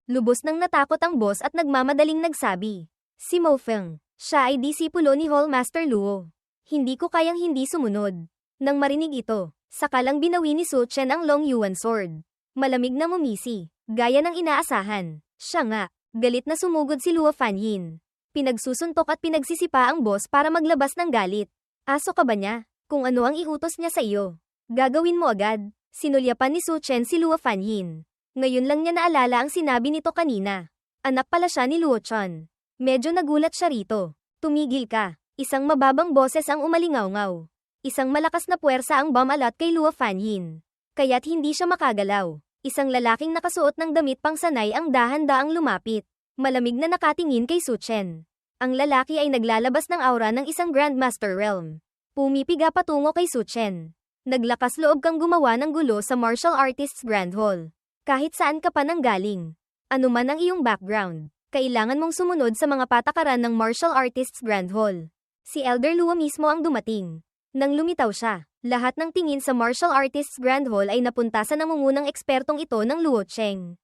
Lubos nang natakot ang boss at nagmamadaling nagsabi, "Si Mo Feng, siya ay disipulo ni Hall Master Luo. Hindi ko kayang hindi sumunod." Nang marinig ito, sakalang binawi ni Su Chen ang Long Yuan sword. Malamig na mumisi, gaya ng inaasahan. Siya nga, galit na sumugod si Luo Fanyin. Pinagsusuntok at pinagsisipa ang boss para maglabas ng galit. "Aso ka ba niya? Kung ano ang iutos niya sa iyo, gagawin mo agad." Sinulyapan ni Su Chen si Luo Fanyin. Ngayon lang niya naalala ang sinabi nito kanina. Anak pala siya ni Luo Chun. Medyo nagulat siya rito. "Tumigil ka." Isang mababang boses ang umalingaw-ngaw. Isang malakas na puwersa ang bumalat kay Luo Fanyin. Kaya't hindi siya makagalaw. Isang lalaking nakasuot ng damit pangsanay ang dahan-daang lumapit. Malamig na nakatingin kay Su Chen. Ang lalaki ay naglalabas ng aura ng isang Grandmaster Realm. Pumipiga patungo kay Su Chen. "Naglakas loob kang gumawa ng gulo sa Martial Artists Grand Hall. Kahit saan ka pa nanggaling. Ano man ang iyong background, kailangan mong sumunod sa mga patakaran ng Martial Artists Grand Hall." Si Elder Luo mismo ang dumating. Nang lumitaw siya, lahat ng tingin sa Martial Artists Grand Hall ay napunta sa nangungunang ekspertong ito ng Luo Cheng.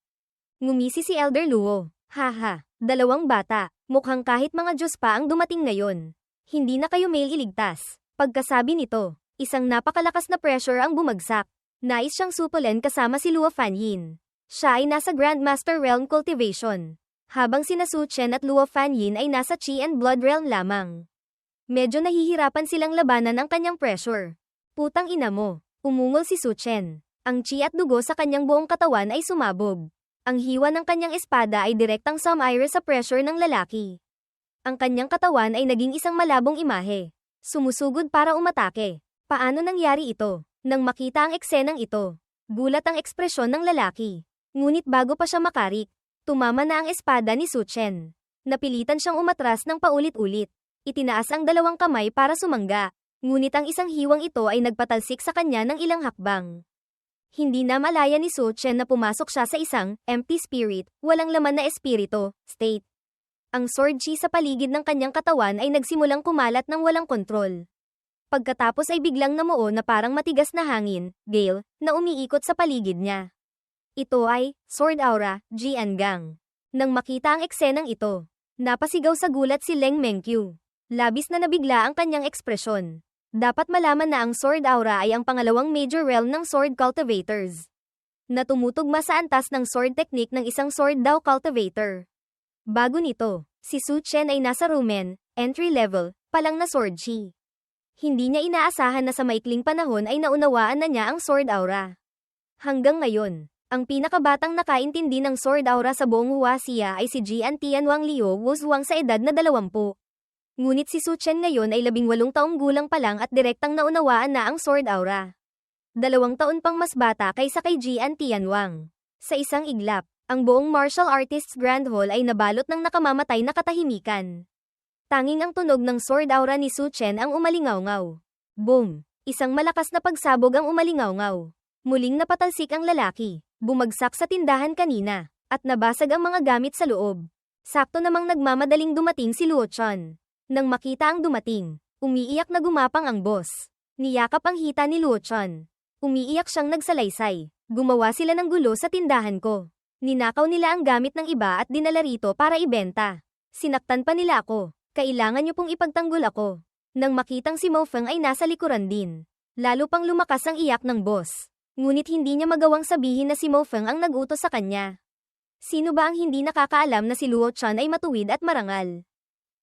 Ngumisi si Elder Luo. Haha, dalawang bata, mukhang kahit mga Diyos pa ang dumating ngayon. Hindi na kayo iligtas. Pagkasabi nito, isang napakalakas na pressure ang bumagsak. Nais siyang supulen kasama si Luo Fanyin. Siya ay nasa Grandmaster Realm Cultivation, habang sina Su Chen at Luo Fanyin ay nasa Chi and Blood Realm lamang. Medyo nahihirapan silang labanan ang kanyang pressure. Putang ina mo, umungol si Su Chen. Ang chi at dugo sa kanyang buong katawan ay sumabog. Ang hiwa ng kanyang espada ay direktang sumire sa pressure ng lalaki. Ang kanyang katawan ay naging isang malabong imahe. Sumusugod para umatake. Paano nangyari ito? Nang makita ang eksenang ito, gulat ang ekspresyon ng lalaki. Ngunit bago pa siya makarik, tumama na ang espada ni Su Chen. Napilitan siyang umatras ng paulit-ulit. Itinaas ang dalawang kamay para sumangga. Ngunit ang isang hiwang ito ay nagpatalsik sa kanya ng ilang hakbang. Hindi na malaya ni Su Chen na pumasok siya sa isang empty spirit, walang laman na espiritu, state. Ang sword chi sa paligid ng kanyang katawan ay nagsimulang kumalat ng walang kontrol. Pagkatapos ay biglang namuo na parang matigas na hangin, gale, na umiikot sa paligid niya. Ito ay Sword Aura, Jiangang. Nang makita ang eksenang ito, napasigaw sa gulat si Leng Mengqiu. Labis na nabigla ang kanyang ekspresyon. Dapat malaman na ang Sword Aura ay ang pangalawang major realm ng Sword Cultivators, na tumutugma sa antas ng sword technique ng isang Sword Dao Cultivator. Bago nito, si Su Chen ay nasa Rumen, entry level, palang na Sword Chi. Hindi niya inaasahan na sa maikling panahon ay naunawaan na niya ang Sword Aura. Hanggang ngayon, ang pinakabatang nakaintindi ng Sword Aura sa buong Huaxia ay si Jian Tianwang Liu Wuzhuang sa edad na 20. Ngunit si Su Chen ngayon ay 18 taong gulang pa lang at direktang naunawaan na ang Sword Aura. 2 taon pang mas bata kaysa kay Jian Tianwang. Sa isang iglap, ang buong Martial Artists Grand Hall ay nabalot ng nakamamatay na katahimikan. Tanging ang tunog ng Sword Aura ni Su Chen ang umalingaw-ngaw. Boom! Isang malakas na pagsabog ang umalingaw-ngaw. Muling napatalsik ang lalaki, bumagsak sa tindahan kanina, at nabasag ang mga gamit sa loob. Sakto namang nagmamadaling dumating si Luo Chen. Nang makita ang dumating, umiiyak na gumapang ang boss. Niyakap ang hita ni Luo Chen. Umiiyak siyang nagsalaysay. Gumawa sila ng gulo sa tindahan ko. Ninakaw nila ang gamit ng iba at dinala rito para ibenta. Sinaktan pa nila ako. Kailangan niyo pong ipagtanggol ako. Nang makitang si Mo Feng ay nasa likuran din, lalo pang lumakas ang iyak ng boss. Ngunit hindi niya magawang sabihin na si Mo Feng ang nag-utos sa kanya. Sino ba ang hindi nakakaalam na si Luo Chen ay matuwid at marangal?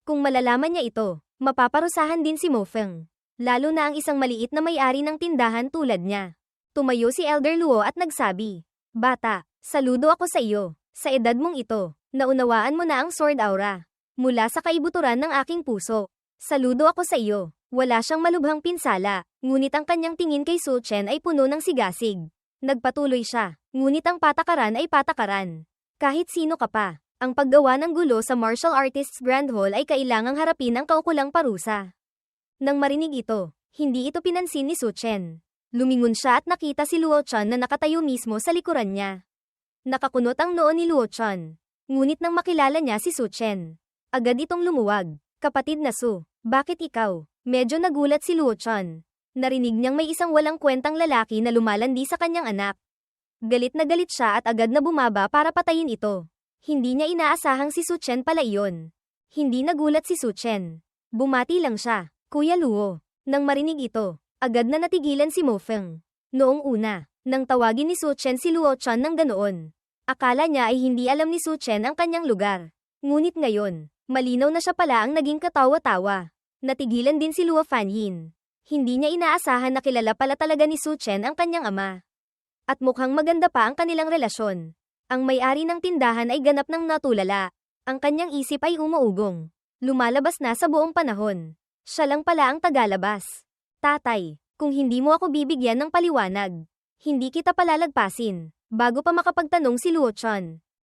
Kung malalaman niya ito, mapaparusahan din si Mo Feng. Lalo na ang isang maliit na may-ari ng tindahan tulad niya. Tumayo si Elder Luo at nagsabi, "Bata, saludo ako sa iyo. Sa edad mong ito, naunawaan mo na ang Sword Aura. Mula sa kaibuturan ng aking puso. Saludo ako sa iyo." Wala siyang malubhang pinsala, ngunit ang kanyang tingin kay Su Chen ay puno ng sigasig. Nagpatuloy siya, ngunit ang patakaran ay patakaran. Kahit sino ka pa, ang paggawa ng gulo sa Martial Artists Grand Hall ay kailangang harapin ang kaukulang parusa. Nang marinig ito, hindi ito pinansin ni Su Chen. Lumingon siya at nakita si Luo Chen na nakatayo mismo sa likuran niya. Nakakunot ang noo ni Luo Chen. Ngunit nang makilala niya si Su Chen, agad itong lumuwag. "Kapatid na Su, bakit ikaw?" Medyo nagulat si Luo Chen. Narinig niyang may isang walang kwentang lalaki na lumalandi sa kanyang anak. Galit na galit siya at agad na bumaba para patayin ito. Hindi niya inaasahang si Su Chen pala iyon. Hindi nagulat si Su Chen. Bumati lang siya, "Kuya Luo." Nang marinig ito, agad na natigilan si Mo Feng. Noong una, nang tawagin ni Su Chen si Luo Chen ng ganoon, akala niya ay hindi alam ni Su Chen ang kanyang lugar. Ngunit ngayon, malinaw na siya pala ang naging katawa-tawa. Natigilan din si Luo Fanyin. Hindi niya inaasahan na kilala pala talaga ni Su Chen ang kanyang ama. At mukhang maganda pa ang kanilang relasyon. Ang may-ari ng tindahan ay ganap ng natulala. Ang kanyang isip ay umuugong. Lumalabas na sa buong panahon. Siya lang pala ang tagalabas. "Tatay, kung hindi mo ako bibigyan ng paliwanag, hindi kita palalagpasin." Bago pa makapagtanong si Luo Chen,